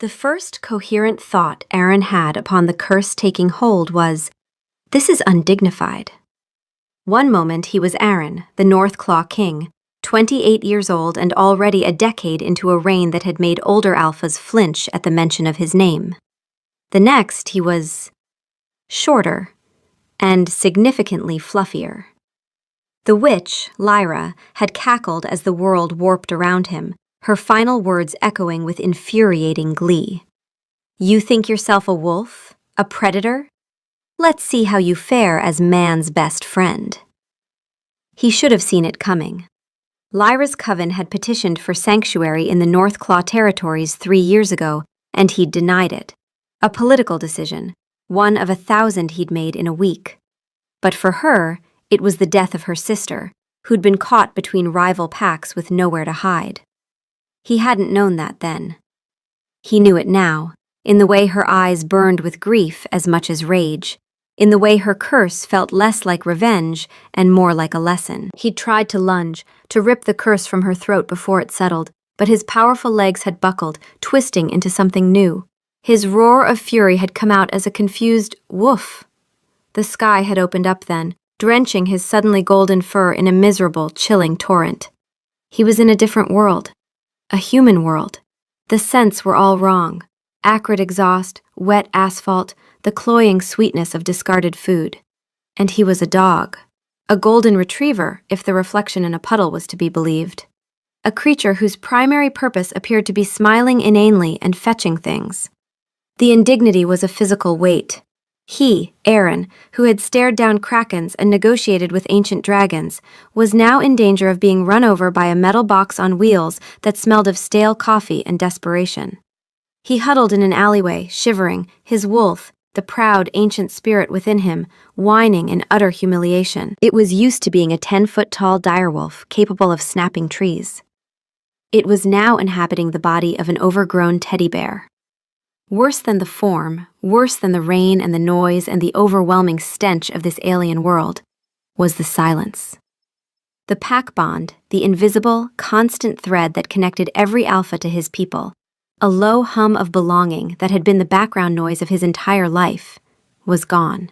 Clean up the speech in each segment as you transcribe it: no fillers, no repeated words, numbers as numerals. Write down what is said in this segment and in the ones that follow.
The first coherent thought Aaron had upon the curse taking hold was, "This is undignified." One moment he was Aaron, the North Claw King, 28 years old and already a decade into a reign that had made older alphas flinch at the mention of his name. The next he was shorter and significantly fluffier. The witch, Lyra, had cackled as the world warped around him, her final words echoing with infuriating glee. "You think yourself a wolf? A predator? Let's see how you fare as man's best friend." He should have seen it coming. Lyra's coven had petitioned for sanctuary in the North Claw territories 3 years ago, and he'd denied it. A political decision, one of 1,000 he'd made in a week. But for her, it was the death of her sister, who'd been caught between rival packs with nowhere to hide. He hadn't known that then. He knew it now, in the way her eyes burned with grief as much as rage, in the way her curse felt less like revenge and more like a lesson. He'd tried to lunge, to rip the curse from her throat before it settled, but his powerful legs had buckled, twisting into something new. His roar of fury had come out as a confused woof. The sky had opened up then, drenching his suddenly golden fur in a miserable, chilling torrent. He was in a different world. A human world. The scents were all wrong. Acrid exhaust, wet asphalt, the cloying sweetness of discarded food. And he was a dog. A golden retriever, if the reflection in a puddle was to be believed. A creature whose primary purpose appeared to be smiling inanely and fetching things. The indignity was a physical weight. He, Aaron, who had stared down krakens and negotiated with ancient dragons, was now in danger of being run over by a metal box on wheels that smelled of stale coffee and desperation. He huddled in an alleyway, shivering, his wolf, the proud ancient spirit within him, whining in utter humiliation. It was used to being a 10-foot-tall direwolf capable of snapping trees. It was now inhabiting the body of an overgrown teddy bear. Worse than the form, worse than the rain and the noise and the overwhelming stench of this alien world, was the silence. The pack bond, the invisible, constant thread that connected every alpha to his people, a low hum of belonging that had been the background noise of his entire life, was gone.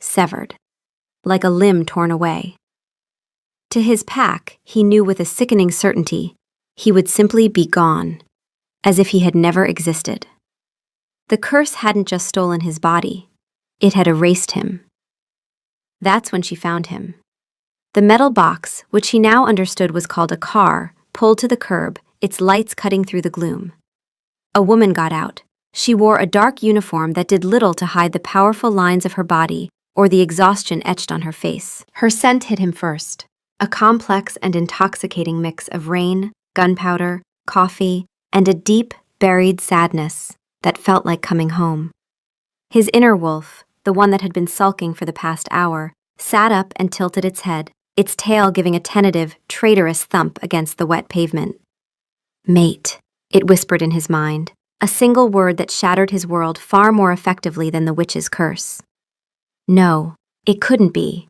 Severed. Like a limb torn away. To his pack, he knew with a sickening certainty, he would simply be gone, as if he had never existed. The curse hadn't just stolen his body, it had erased him. That's when she found him. The metal box, which he now understood was called a car, pulled to the curb, its lights cutting through the gloom. A woman got out. She wore a dark uniform that did little to hide the powerful lines of her body or the exhaustion etched on her face. Her scent hit him first, a complex and intoxicating mix of rain, gunpowder, coffee, and a deep, buried sadness that felt like coming home. His inner wolf, the one that had been sulking for the past hour, sat up and tilted its head, its tail giving a tentative, traitorous thump against the wet pavement. "Mate," it whispered in his mind, a single word that shattered his world far more effectively than the witch's curse. No, it couldn't be.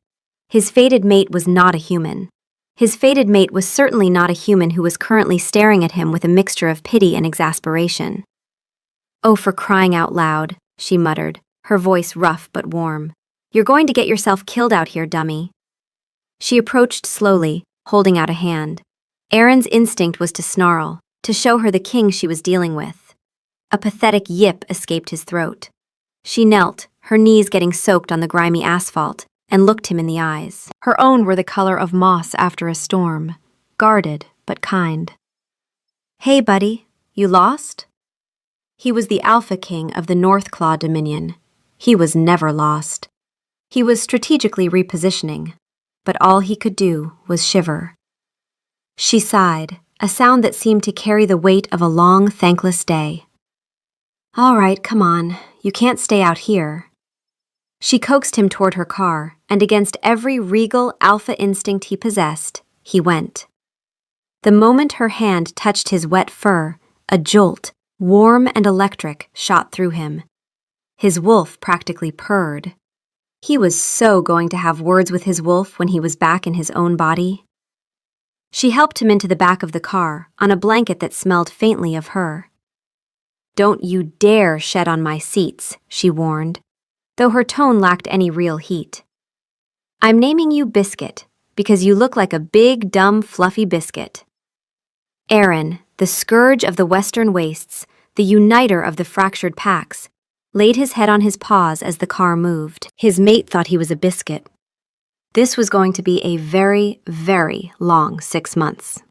His fated mate was not a human. His fated mate was certainly not a human who was currently staring at him with a mixture of pity and exasperation. "Oh, for crying out loud," she muttered, her voice rough but warm. "You're going to get yourself killed out here, dummy." She approached slowly, holding out a hand. Aaron's instinct was to snarl, to show her the king she was dealing with. A pathetic yip escaped his throat. She knelt, her knees getting soaked on the grimy asphalt, and looked him in the eyes. Her own were the color of moss after a storm, guarded but kind. "Hey, buddy, you lost?" He was the Alpha King of the North Claw Dominion. He was never lost. He was strategically repositioning, but all he could do was shiver. She sighed, a sound that seemed to carry the weight of a long, thankless day. "All right, come on. You can't stay out here." She coaxed him toward her car, and against every regal alpha instinct he possessed, he went. The moment her hand touched his wet fur, a jolt, warm and electric, shot through him. His wolf practically purred. He was so going to have words with his wolf when he was back in his own body. She helped him into the back of the car, on a blanket that smelled faintly of her. "Don't you dare shed on my seats," she warned, though her tone lacked any real heat. "I'm naming you Biscuit because you look like a big, dumb, fluffy biscuit." Aaron, the scourge of the western wastes, the uniter of the fractured packs, laid his head on his paws as the car moved. His mate thought he was a biscuit. This was going to be a very, very long 6 months.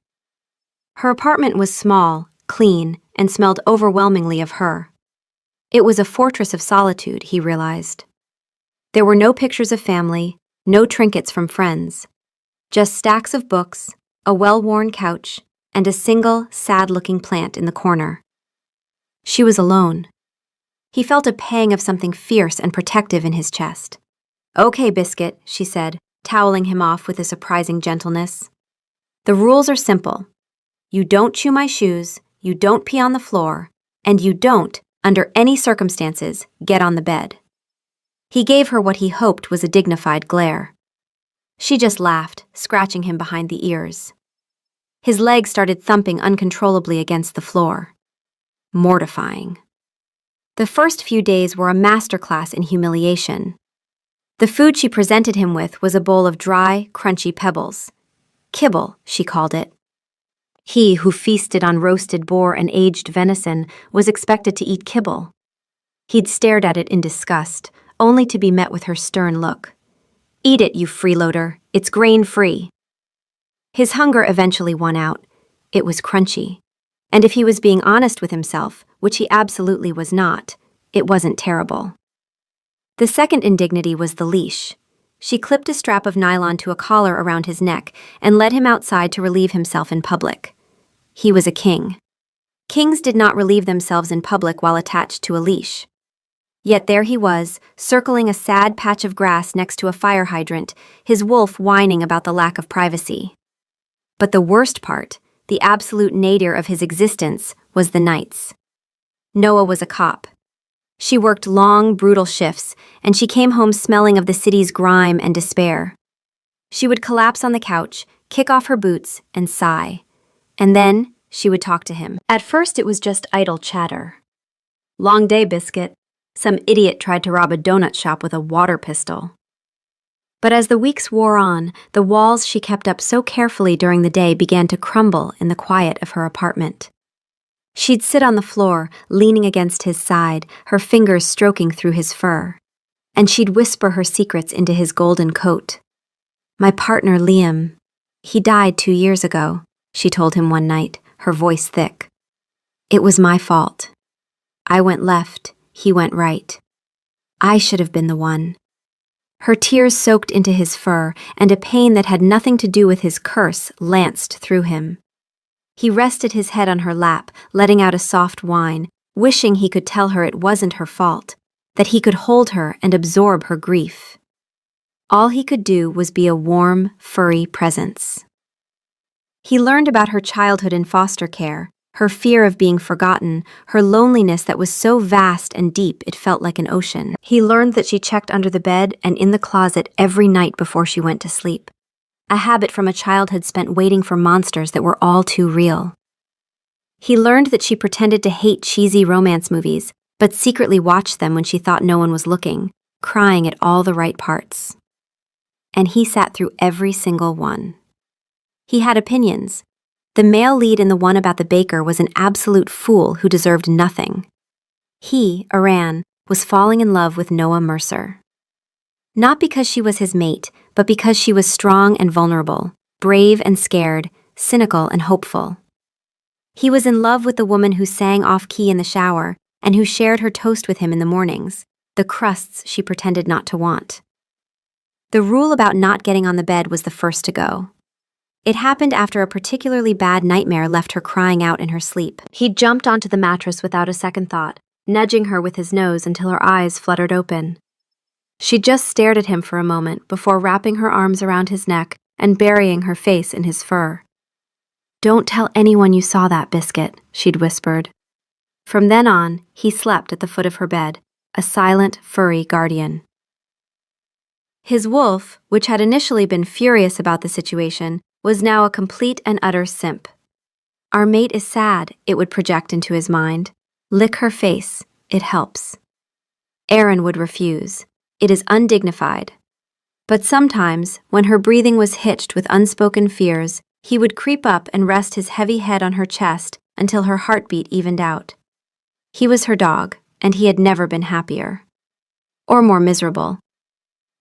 Her apartment was small, clean, and smelled overwhelmingly of her. It was a fortress of solitude, he realized. There were no pictures of family, no trinkets from friends, just stacks of books, a well-worn couch, and a single, sad-looking plant in the corner. She was alone. He felt a pang of something fierce and protective in his chest. "Okay, Biscuit," she said, toweling him off with a surprising gentleness. "The rules are simple. You don't chew my shoes, you don't pee on the floor, and you don't, under any circumstances, get on the bed." He gave her what he hoped was a dignified glare. She just laughed, scratching him behind the ears. His legs started thumping uncontrollably against the floor. Mortifying. The first few days were a masterclass in humiliation. The food she presented him with was a bowl of dry, crunchy pebbles. Kibble, she called it. He who feasted on roasted boar and aged venison was expected to eat kibble. He'd stared at it in disgust, only to be met with her stern look. "Eat it, you freeloader. It's grain-free." His hunger eventually won out. It was crunchy. And if he was being honest with himself, which he absolutely was not, it wasn't terrible. The second indignity was the leash. She clipped a strap of nylon to a collar around his neck and led him outside to relieve himself in public. He was a king. Kings did not relieve themselves in public while attached to a leash. Yet there he was, circling a sad patch of grass next to a fire hydrant, his wolf whining about the lack of privacy. But the worst part, the absolute nadir of his existence, was the nights. Noah was a cop. She worked long, brutal shifts, and she came home smelling of the city's grime and despair. She would collapse on the couch, kick off her boots, and sigh. And then she would talk to him. At first it was just idle chatter. "Long day, Biscuit. Some idiot tried to rob a donut shop with a water pistol." But as the weeks wore on, the walls she kept up so carefully during the day began to crumble in the quiet of her apartment. She'd sit on the floor, leaning against his side, her fingers stroking through his fur. And she'd whisper her secrets into his golden coat. "My partner, Liam. He died 2 years ago," she told him one night, her voice thick. "It was my fault. I went left, he went right. I should have been the one." Her tears soaked into his fur, and a pain that had nothing to do with his curse lanced through him. He rested his head on her lap, letting out a soft whine, wishing he could tell her it wasn't her fault, that he could hold her and absorb her grief. All he could do was be a warm, furry presence. He learned about her childhood in foster care, her fear of being forgotten, her loneliness that was so vast and deep it felt like an ocean. He learned that she checked under the bed and in the closet every night before she went to sleep, a habit from a childhood spent waiting for monsters that were all too real. He learned that she pretended to hate cheesy romance movies, but secretly watched them when she thought no one was looking, crying at all the right parts. And he sat through every single one. He had opinions. The male lead in the one about the baker was an absolute fool who deserved nothing. He, Aran, was falling in love with Noah Mercer. Not because she was his mate, but because she was strong and vulnerable, brave and scared, cynical and hopeful. He was in love with the woman who sang off-key in the shower and who shared her toast with him in the mornings, the crusts she pretended not to want. The rule about not getting on the bed was the first to go. It happened after a particularly bad nightmare left her crying out in her sleep. He jumped onto the mattress without a second thought, nudging her with his nose until her eyes fluttered open. She just stared at him for a moment before wrapping her arms around his neck and burying her face in his fur. "Don't tell anyone you saw that, Biscuit," she'd whispered. From then on, he slept at the foot of her bed, a silent, furry guardian. His wolf, which had initially been furious about the situation, was now a complete and utter simp. "Our mate is sad," it would project into his mind. Lick her face. It helps. Aaron would refuse. It is undignified. But sometimes, when her breathing was hitched with unspoken fears, he would creep up and rest his heavy head on her chest until her heartbeat evened out. He was her dog, and he had never been happier. Or more miserable.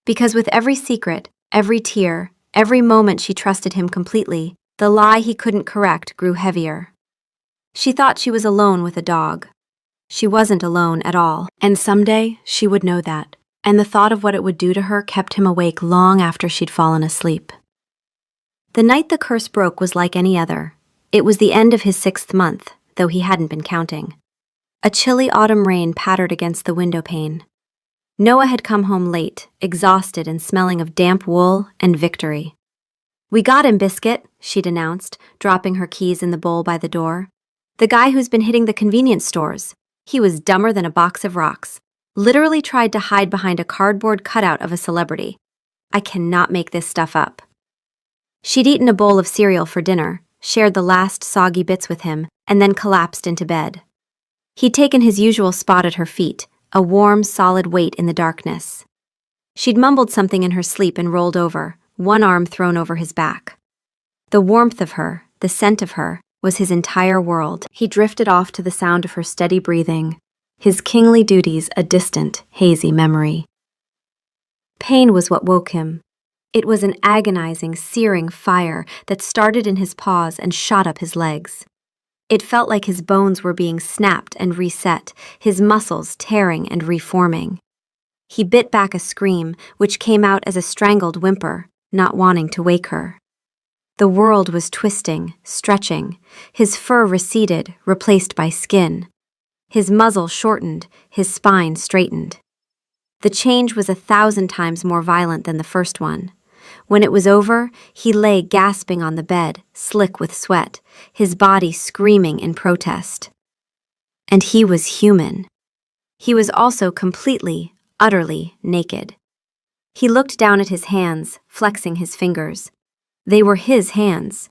Because with every secret, every tear, every moment she trusted him completely, the lie he couldn't correct grew heavier. She thought she was alone with a dog. She wasn't alone at all, and someday she would know that, and the thought of what it would do to her kept him awake long after she'd fallen asleep. The night the curse broke was like any other. It was the end of his 6th month, though he hadn't been counting. A chilly autumn rain pattered against the window pane. Noah had come home late, exhausted and smelling of damp wool and victory. "We got him, Biscuit," she'd announced, dropping her keys in the bowl by the door. "The guy who's been hitting the convenience stores. He was dumber than a box of rocks. Literally tried to hide behind a cardboard cutout of a celebrity. I cannot make this stuff up." She'd eaten a bowl of cereal for dinner, shared the last soggy bits with him, and then collapsed into bed. He'd taken his usual spot at her feet, a warm, solid weight in the darkness. She'd mumbled something in her sleep and rolled over, one arm thrown over his back. The warmth of her, the scent of her, was his entire world. He drifted off to the sound of her steady breathing, his kingly duties a distant, hazy memory. Pain was what woke him. It was an agonizing, searing fire that started in his paws and shot up his legs. It felt like his bones were being snapped and reset, his muscles tearing and reforming. He bit back a scream, which came out as a strangled whimper, not wanting to wake her. The world was twisting, stretching. His fur receded, replaced by skin. His muzzle shortened, his spine straightened. The change was 1,000 times more violent than the first one. When it was over, he lay gasping on the bed, slick with sweat, his body screaming in protest. And he was human. He was also completely, utterly naked. He looked down at his hands, flexing his fingers. They were his hands.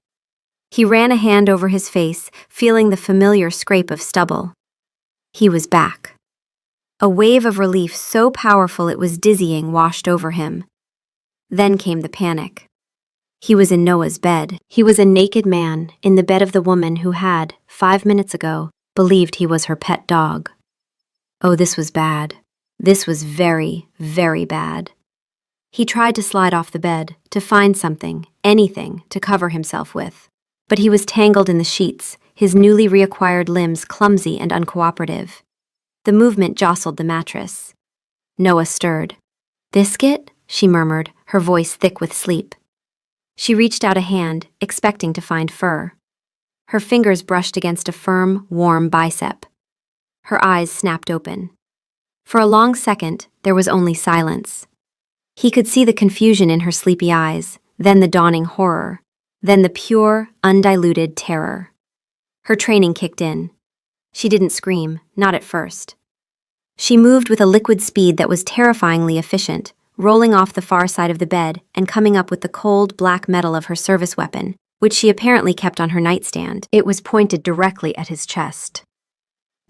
He ran a hand over his face, feeling the familiar scrape of stubble. He was back. A wave of relief so powerful it was dizzying washed over him. Then came the panic. He was in Noah's bed. He was a naked man in the bed of the woman who had, 5 minutes ago, believed he was her pet dog. Oh, this was bad. This was very, very bad. He tried to slide off the bed, to find something, anything, to cover himself with. But he was tangled in the sheets, his newly reacquired limbs clumsy and uncooperative. The movement jostled the mattress. Noah stirred. "Biscuit?" she murmured, her voice thick with sleep. She reached out a hand, expecting to find fur. Her fingers brushed against a firm, warm bicep. Her eyes snapped open. For a long second, there was only silence. He could see the confusion in her sleepy eyes, then the dawning horror, then the pure, undiluted terror. Her training kicked in. She didn't scream, not at first. She moved with a liquid speed that was terrifyingly efficient, rolling off the far side of the bed and coming up with the cold, black metal of her service weapon, which she apparently kept on her nightstand. It was pointed directly at his chest.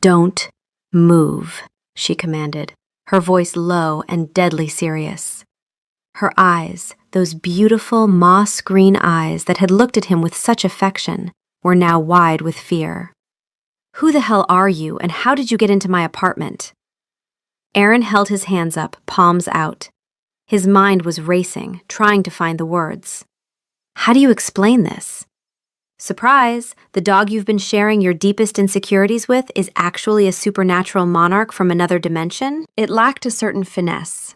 "Don't move," she commanded, her voice low and deadly serious. Her eyes, those beautiful moss-green eyes that had looked at him with such affection, were now wide with fear. "Who the hell are you, and how did you get into my apartment?" Aaron held his hands up, palms out. His mind was racing, trying to find the words. "How do you explain this?" "Surprise! The dog you've been sharing your deepest insecurities with is actually a supernatural monarch from another dimension?" It lacked a certain finesse.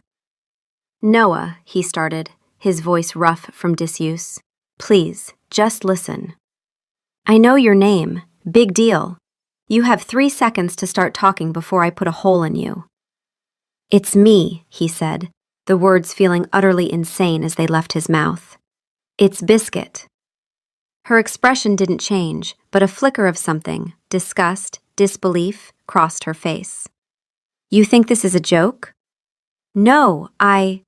"Noah," he started, his voice rough from disuse. "Please, just listen. I know your name. Big deal. You have 3 seconds to start talking before I put a hole in you." "It's me," he said, the words feeling utterly insane as they left his mouth. "It's Biscuit." Her expression didn't change, but a flicker of something, disgust, disbelief, crossed her face. "You think this is a joke?" "No, I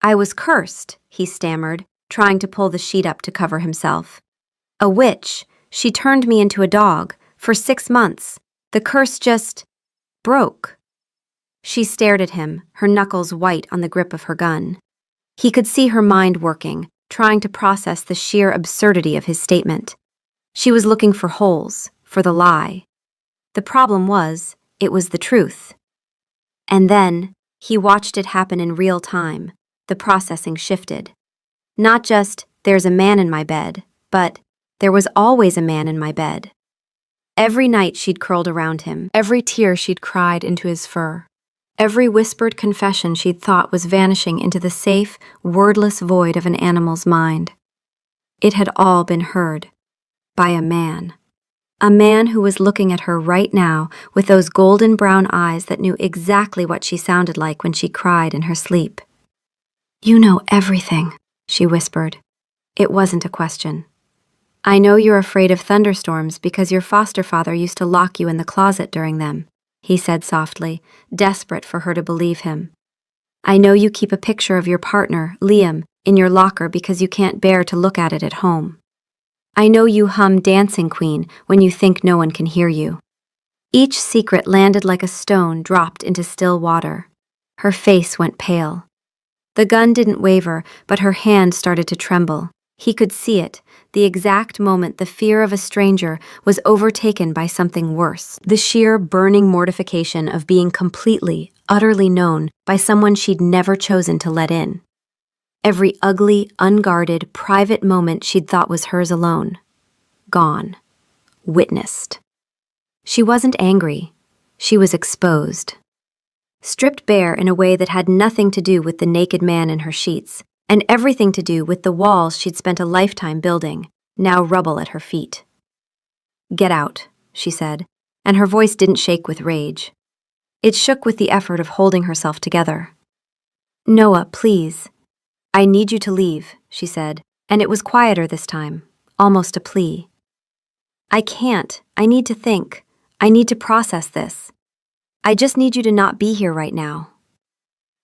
was cursed," he stammered, trying to pull the sheet up to cover himself. "A witch. She turned me into a dog. For 6 months. The curse just broke. She stared at him, her knuckles white on the grip of her gun. He could see her mind working, trying to process the sheer absurdity of his statement. She was looking for holes, for the lie. The problem was, it was the truth. And then, he watched it happen in real time. The processing shifted. Not just, there's a man in my bed, but, there was always a man in my bed. Every night she'd curled around him, every tear she'd cried into his fur, every whispered confession she'd thought was vanishing into the safe, wordless void of an animal's mind. It had all been heard. By a man. A man who was looking at her right now with those golden brown eyes that knew exactly what she sounded like when she cried in her sleep. "You know everything," she whispered. It wasn't a question. "I know you're afraid of thunderstorms because your foster father used to lock you in the closet during them," he said softly, desperate for her to believe him. "I know you keep a picture of your partner, Liam, in your locker because you can't bear to look at it at home. I know you hum Dancing Queen when you think no one can hear you." Each secret landed like a stone dropped into still water. Her face went pale. The gun didn't waver, but her hand started to tremble. He could see it, the exact moment the fear of a stranger was overtaken by something worse. The sheer burning mortification of being completely, utterly known by someone she'd never chosen to let in. Every ugly, unguarded, private moment she'd thought was hers alone. Gone. Witnessed. She wasn't angry. She was exposed. Stripped bare in a way that had nothing to do with the naked man in her sheets, and everything to do with the walls she'd spent a lifetime building, now rubble at her feet. "Get out," she said, and her voice didn't shake with rage. It shook with the effort of holding herself together. "Noah, please. I need you to leave," she said, and it was quieter this time, almost a plea. "I can't. I need to think. I need to process this. I just need you to not be here right now."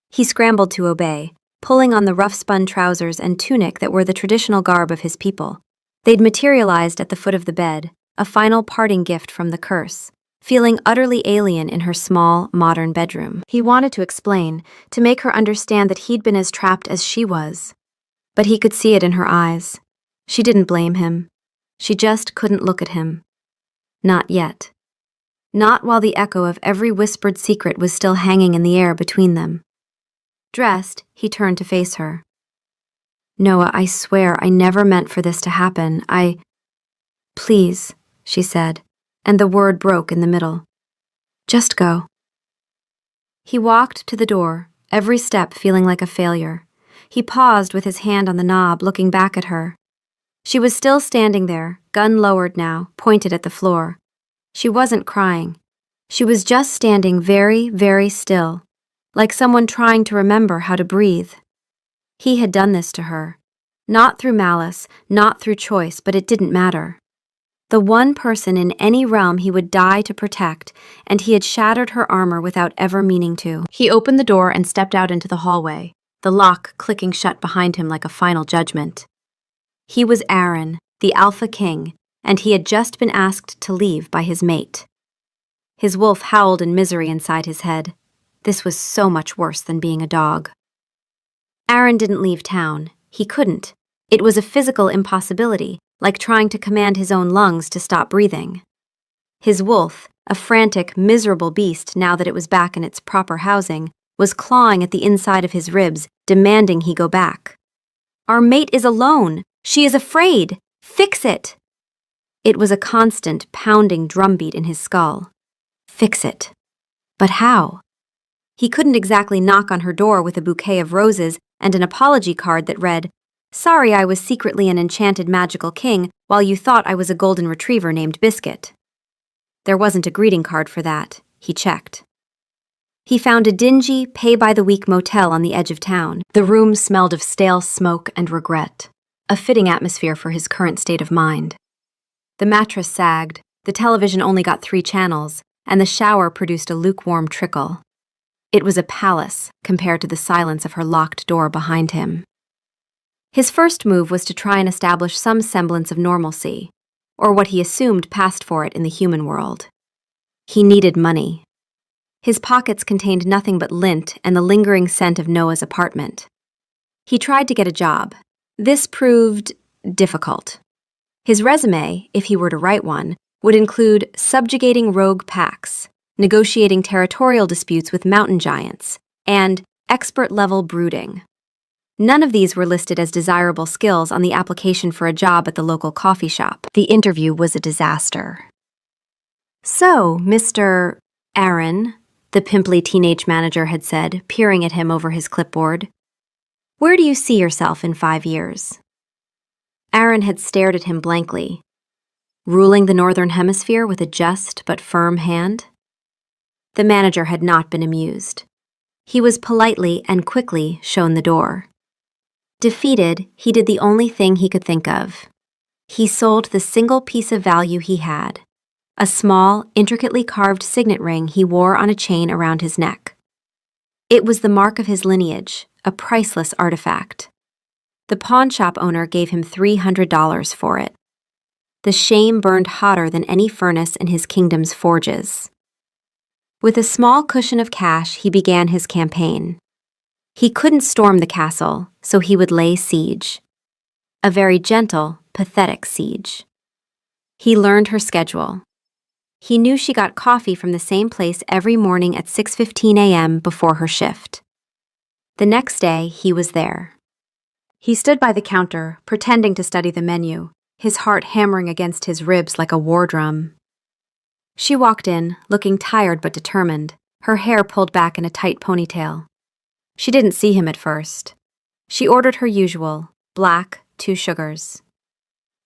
He scrambled to obey, pulling on the rough-spun trousers and tunic that were the traditional garb of his people. They'd materialized at the foot of the bed, a final parting gift from the curse, feeling utterly alien in her small, modern bedroom. He wanted to explain, to make her understand that he'd been as trapped as she was. But he could see it in her eyes. She didn't blame him. She just couldn't look at him. Not yet. Not while the echo of every whispered secret was still hanging in the air between them. Dressed, he turned to face her. "Noah, I swear I never meant for this to happen. Please," she said, and the word broke in the middle. "Just go." He walked to the door, every step feeling like a failure. He paused with his hand on the knob, looking back at her. She was still standing there, gun lowered now, pointed at the floor. She wasn't crying. She was just standing very, very still, like someone trying to remember how to breathe. He had done this to her. Not through malice, not through choice, but it didn't matter. The one person in any realm he would die to protect, and he had shattered her armor without ever meaning to. He opened the door and stepped out into the hallway, the lock clicking shut behind him like a final judgment. He was Aaron, the Alpha King, and he had just been asked to leave by his mate. His wolf howled in misery inside his head. This was so much worse than being a dog. Aaron didn't leave town. He couldn't. It was a physical impossibility, like trying to command his own lungs to stop breathing. His wolf, a frantic, miserable beast now that it was back in its proper housing, was clawing at the inside of his ribs, demanding he go back. "Our mate is alone. She is afraid. Fix it." It was a constant, pounding drumbeat in his skull. Fix it. But how? He couldn't exactly knock on her door with a bouquet of roses and an apology card that read, "Sorry I was secretly an enchanted magical king while you thought I was a golden retriever named Biscuit." There wasn't a greeting card for that. He checked. He found a dingy, pay-by-the-week motel on the edge of town. The room smelled of stale smoke and regret, a fitting atmosphere for his current state of mind. The mattress sagged, the television only got 3 channels, and the shower produced a lukewarm trickle. It was a palace compared to the silence of her locked door behind him. His first move was to try and establish some semblance of normalcy, or what he assumed passed for it in the human world. He needed money. His pockets contained nothing but lint and the lingering scent of Noah's apartment. He tried to get a job. This proved difficult. His resume, if he were to write one, would include subjugating rogue packs, negotiating territorial disputes with mountain giants, and expert-level brooding. None of these were listed as desirable skills on the application for a job at the local coffee shop. The interview was a disaster. "So, Mr. Aaron," the pimply teenage manager had said, peering at him over his clipboard, "where do you see yourself in 5 years?" Aaron had stared at him blankly. Ruling the Northern Hemisphere with a just but firm hand? The manager had not been amused. He was politely and quickly shown the door. Defeated, he did the only thing he could think of. He sold the single piece of value he had, a small, intricately carved signet ring he wore on a chain around his neck. It was the mark of his lineage, a priceless artifact. The pawn shop owner gave him $300 for it. The shame burned hotter than any furnace in his kingdom's forges. With a small cushion of cash, he began his campaign. He couldn't storm the castle, so he would lay siege. A very gentle, pathetic siege. He learned her schedule. He knew she got coffee from the same place every morning at 6:15 a.m. before her shift. The next day, he was there. He stood by the counter, pretending to study the menu, his heart hammering against his ribs like a war drum. She walked in, looking tired but determined, her hair pulled back in a tight ponytail. She didn't see him at first. She ordered her usual, black, 2 sugars.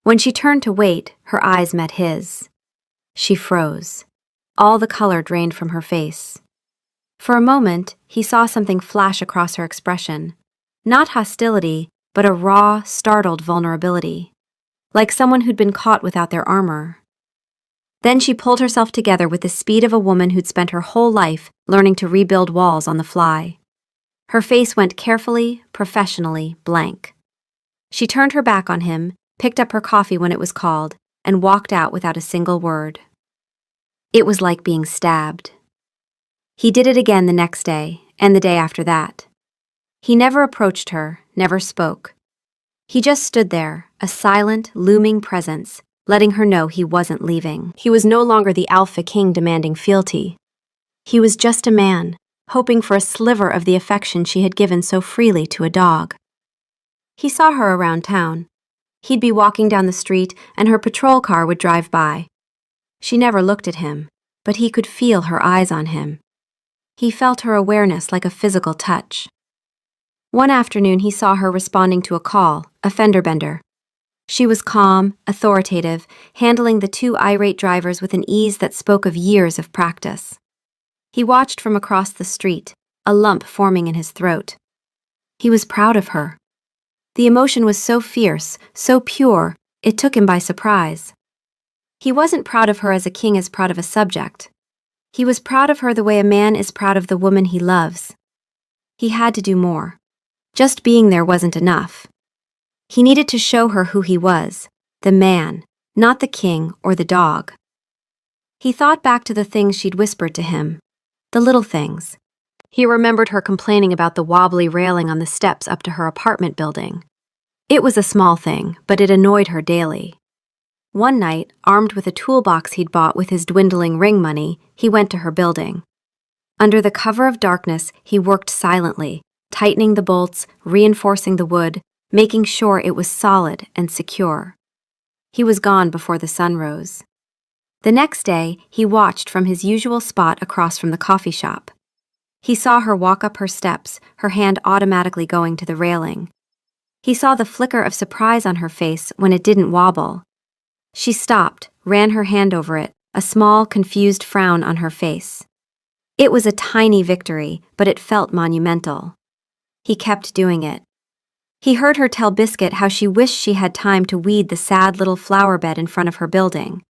When she turned to wait, her eyes met his. She froze. All the color drained from her face. For a moment, he saw something flash across her expression. Not hostility, but a raw, startled vulnerability. Like someone who'd been caught without their armor. Then she pulled herself together with the speed of a woman who'd spent her whole life learning to rebuild walls on the fly. Her face went carefully, professionally blank. She turned her back on him, picked up her coffee when it was called, and walked out without a single word. It was like being stabbed. He did it again the next day, and the day after that. He never approached her, never spoke. He just stood there, a silent, looming presence, letting her know he wasn't leaving. He was no longer the alpha king demanding fealty. He was just a man, hoping for a sliver of the affection she had given so freely to a dog. He saw her around town. He'd be walking down the street, and her patrol car would drive by. She never looked at him, but he could feel her eyes on him. He felt her awareness like a physical touch. One afternoon he saw her responding to a call, a fender bender. She was calm, authoritative, handling the 2 irate drivers with an ease that spoke of years of practice. He watched from across the street, a lump forming in his throat. He was proud of her. The emotion was so fierce, so pure, it took him by surprise. He wasn't proud of her as a king is proud of a subject. He was proud of her the way a man is proud of the woman he loves. He had to do more. Just being there wasn't enough. He needed to show her who he was, the man, not the king or the dog. He thought back to the things she'd whispered to him, the little things. He remembered her complaining about the wobbly railing on the steps up to her apartment building. It was a small thing, but it annoyed her daily. One night, armed with a toolbox he'd bought with his dwindling ring money, he went to her building. Under the cover of darkness, he worked silently, tightening the bolts, reinforcing the wood, making sure it was solid and secure. He was gone before the sun rose. The next day, he watched from his usual spot across from the coffee shop. He saw her walk up her steps, her hand automatically going to the railing. He saw the flicker of surprise on her face when it didn't wobble. She stopped, ran her hand over it, a small, confused frown on her face. It was a tiny victory, but it felt monumental. He kept doing it. He heard her tell Biscuit how she wished she had time to weed the sad little flower bed in front of her building.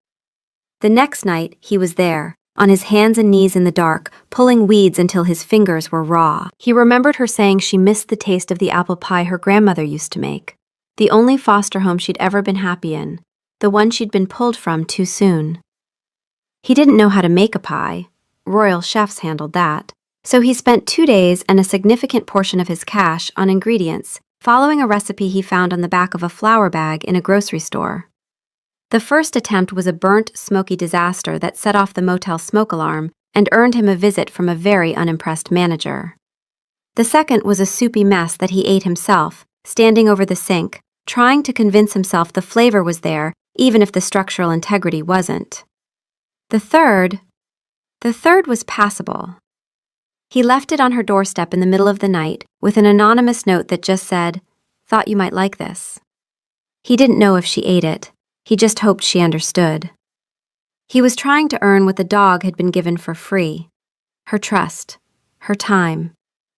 The next night, he was there, on his hands and knees in the dark, pulling weeds until his fingers were raw. He remembered her saying she missed the taste of the apple pie her grandmother used to make, the only foster home she'd ever been happy in, the one she'd been pulled from too soon. He didn't know how to make a pie, royal chefs handled that. So he spent 2 days and a significant portion of his cash on ingredients, following a recipe he found on the back of a flour bag in a grocery store. The first attempt was a burnt, smoky disaster that set off the motel smoke alarm and earned him a visit from a very unimpressed manager. The second was a soupy mess that he ate himself, standing over the sink, trying to convince himself the flavor was there, even if the structural integrity wasn't. The third was passable. He left it on her doorstep in the middle of the night with an anonymous note that just said, "Thought you might like this." He didn't know if she ate it. He just hoped she understood. He was trying to earn what the dog had been given for free: her trust, her time,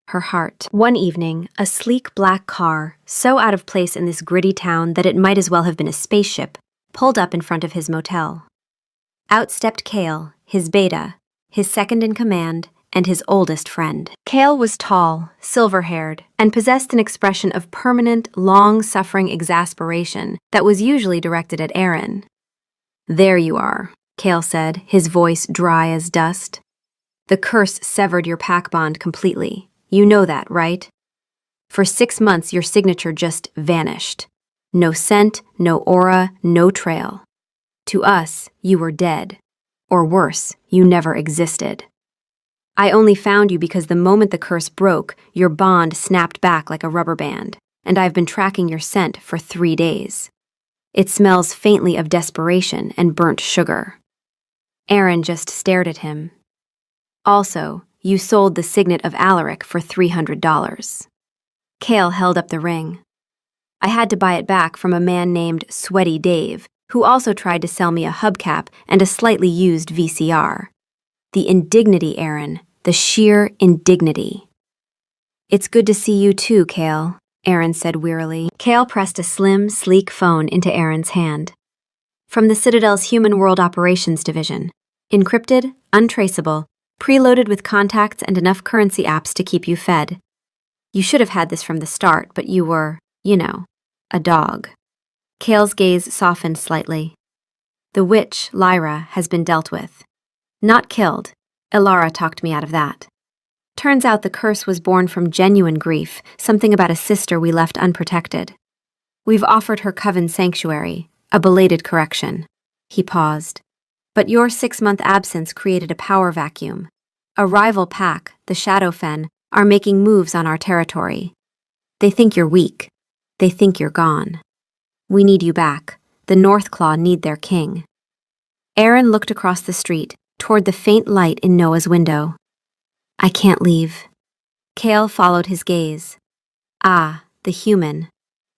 her heart. One evening, a sleek black car, so out of place in this gritty town that it might as well have been a spaceship, pulled up in front of his motel. Out stepped Cale, his beta, his second-in-command, and his oldest friend. Cale was tall, silver-haired, and possessed an expression of permanent, long-suffering exasperation that was usually directed at Aaron. "There you are," Cale said, his voice dry as dust. "The curse severed your pack bond completely. You know that, right? For 6 months, your signature just vanished. No scent, no aura, no trail. To us, you were dead. Or worse, you never existed. I only found you because the moment the curse broke, your bond snapped back like a rubber band, and I've been tracking your scent for 3 days. It smells faintly of desperation and burnt sugar." Aaron just stared at him. "Also, you sold the signet of Alaric for $300. Cale held up the ring. "I had to buy it back from a man named Sweaty Dave, who also tried to sell me a hubcap and a slightly used VCR. The indignity, Aaron, the sheer indignity." "It's good to see you too, Cale," Aaron said wearily. Cale pressed a slim, sleek phone into Aaron's hand. "From the Citadel's Human World Operations Division. Encrypted, untraceable, preloaded with contacts and enough currency apps to keep you fed. You should have had this from the start, but you were, a dog." Cale's gaze softened slightly. "The witch, Lyra, has been dealt with. Not killed. Elara talked me out of that. Turns out the curse was born from genuine grief, something about a sister we left unprotected. We've offered her coven sanctuary, a belated correction." He paused. "But your 6-month absence created a power vacuum. A rival pack, the Shadowfen, are making moves on our territory. They think you're weak. They think you're gone. We need you back. The Northclaw need their king." Aaron looked across the street, toward the faint light in Noah's window. "I can't leave." Cale followed his gaze. "Ah, the human.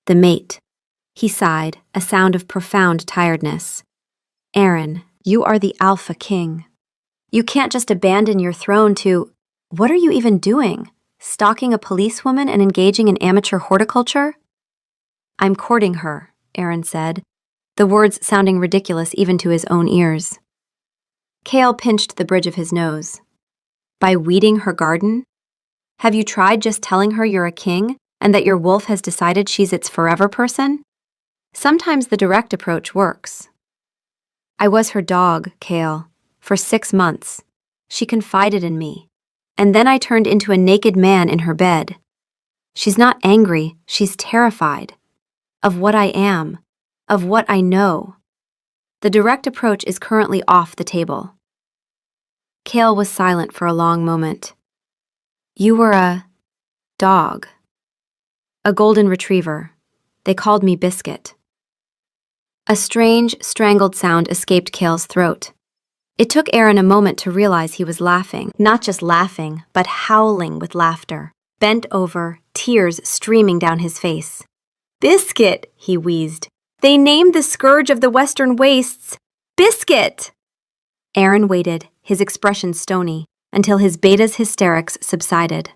The mate." He sighed, a sound of profound tiredness. "Aaron, you are the Alpha King. You can't just abandon your throne to— What are you even doing? Stalking a policewoman and engaging in amateur horticulture?" "I'm courting her," Aaron said, the words sounding ridiculous even to his own ears. Cale pinched the bridge of his nose. "By weeding her garden? Have you tried just telling her you're a king and that your wolf has decided she's its forever person? Sometimes the direct approach works." "I was her dog, Cale, for 6 months. She confided in me. And then I turned into a naked man in her bed. She's not angry, she's terrified. Of what I am. Of what I know. The direct approach is currently off the table." Cale was silent for a long moment. "You were a dog. A golden retriever. They called me Biscuit." A strange, strangled sound escaped Cale's throat. It took Aaron a moment to realize he was laughing. Not just laughing, but howling with laughter. Bent over, tears streaming down his face. "Biscuit," he wheezed. "They named the scourge of the Western Wastes Biscuit!" Aaron waited, his expression stony, until his beta's hysterics subsided.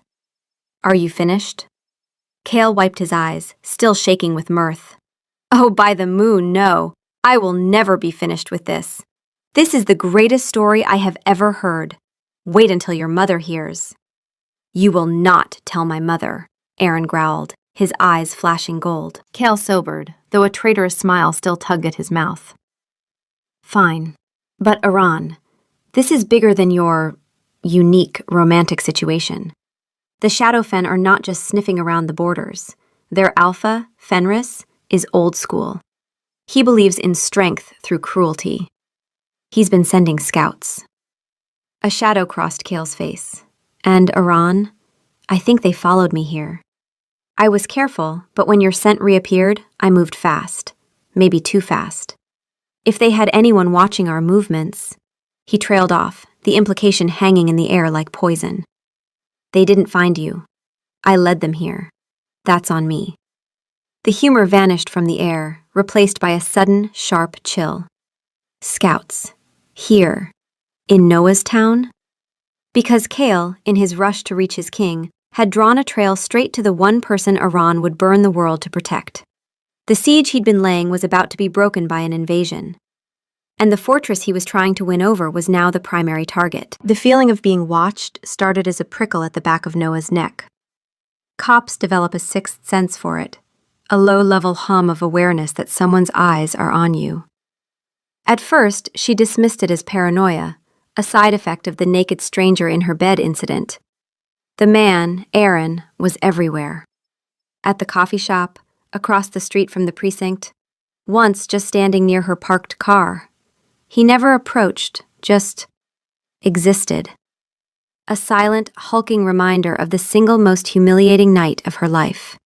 "Are you finished?" Cale wiped his eyes, still shaking with mirth. "Oh, by the moon, no. I will never be finished with this. This is the greatest story I have ever heard. Wait until your mother hears." "You will not tell my mother," Aaron growled, his eyes flashing gold. Cale sobered, though a traitorous smile still tugged at his mouth. "Fine. But Iran, this is bigger than your unique romantic situation. The Shadowfen are not just sniffing around the borders. Their alpha, Fenris, is old school. He believes in strength through cruelty. He's been sending scouts. A shadow crossed Kale's face. And Iran, I think they followed me here. I was careful, but when your scent reappeared, I moved fast. Maybe too fast. If they had anyone watching our movements... He trailed off, the implication hanging in the air like poison. They didn't find you. I led them here. That's on me. The humor vanished from the air, replaced by a sudden, sharp chill. Scouts. Here. In Noah's town? Because Kale, in his rush to reach his king, had drawn a trail straight to the one person Iran would burn the world to protect. The siege he'd been laying was about to be broken by an invasion. And the fortress he was trying to win over was now the primary target. The feeling of being watched started as a prickle at the back of Noah's neck. Cops develop a sixth sense for it, a low-level hum of awareness that someone's eyes are on you. At first, she dismissed it as paranoia, a side effect of the naked stranger in her bed incident. The man, Aaron, was everywhere. At the coffee shop, across the street from the precinct, once just standing near her parked car. He never approached, just existed. A silent, hulking reminder of the single most humiliating night of her life.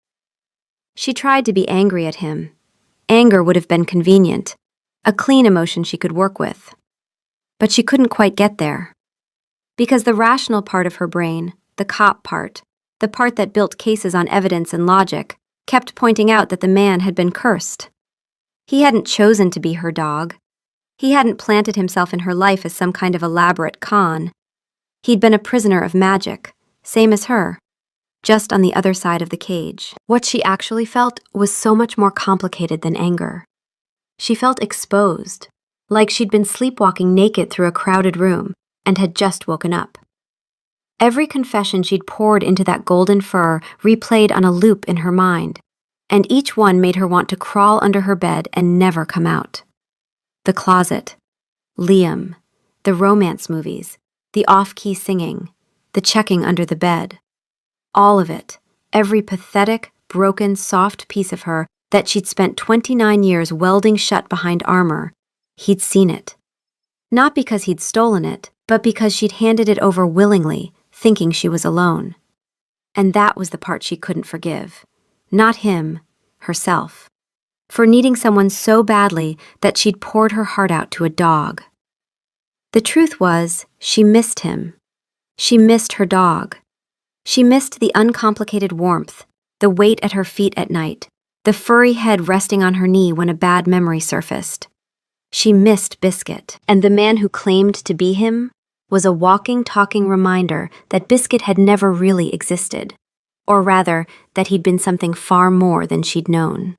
She tried to be angry at him. Anger would have been convenient, a clean emotion she could work with. But she couldn't quite get there. Because the rational part of her brain, the cop part, the part that built cases on evidence and logic, kept pointing out that the man had been cursed. He hadn't chosen to be her dog. He hadn't planted himself in her life as some kind of elaborate con. He'd been a prisoner of magic, same as her, just on the other side of the cage. What she actually felt was so much more complicated than anger. She felt exposed, like she'd been sleepwalking naked through a crowded room and had just woken up. Every confession she'd poured into that golden fur replayed on a loop in her mind, and each one made her want to crawl under her bed and never come out. The closet, Liam, the romance movies, the off-key singing, the checking under the bed. All of it, every pathetic, broken, soft piece of her that she'd spent 29 years welding shut behind armor, he'd seen it. Not because he'd stolen it, but because she'd handed it over willingly, thinking she was alone. And that was the part she couldn't forgive. Not him, herself. For needing someone so badly that she'd poured her heart out to a dog. The truth was, she missed him. She missed her dog. She missed the uncomplicated warmth, the weight at her feet at night, the furry head resting on her knee when a bad memory surfaced. She missed Biscuit, and the man who claimed to be him was a walking, talking reminder that Biscuit had never really existed, or rather, that he'd been something far more than she'd known.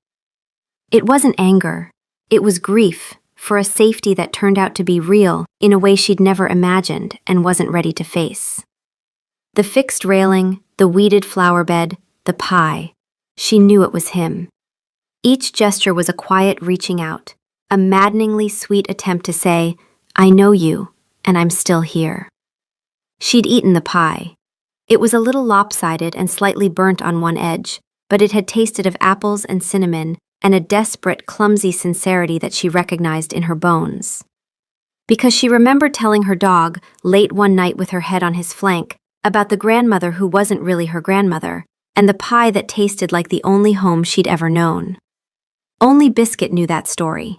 It wasn't anger, it was grief for a safety that turned out to be real in a way she'd never imagined and wasn't ready to face. The fixed railing, the weeded flower bed, the pie, she knew it was him. Each gesture was a quiet reaching out, a maddeningly sweet attempt to say, I know you, and I'm still here. She'd eaten the pie. It was a little lopsided and slightly burnt on one edge, but it had tasted of apples and cinnamon and a desperate, clumsy sincerity that she recognized in her bones. Because she remembered telling her dog, late one night with her head on his flank, about the grandmother who wasn't really her grandmother, and the pie that tasted like the only home she'd ever known. Only Biscuit knew that story.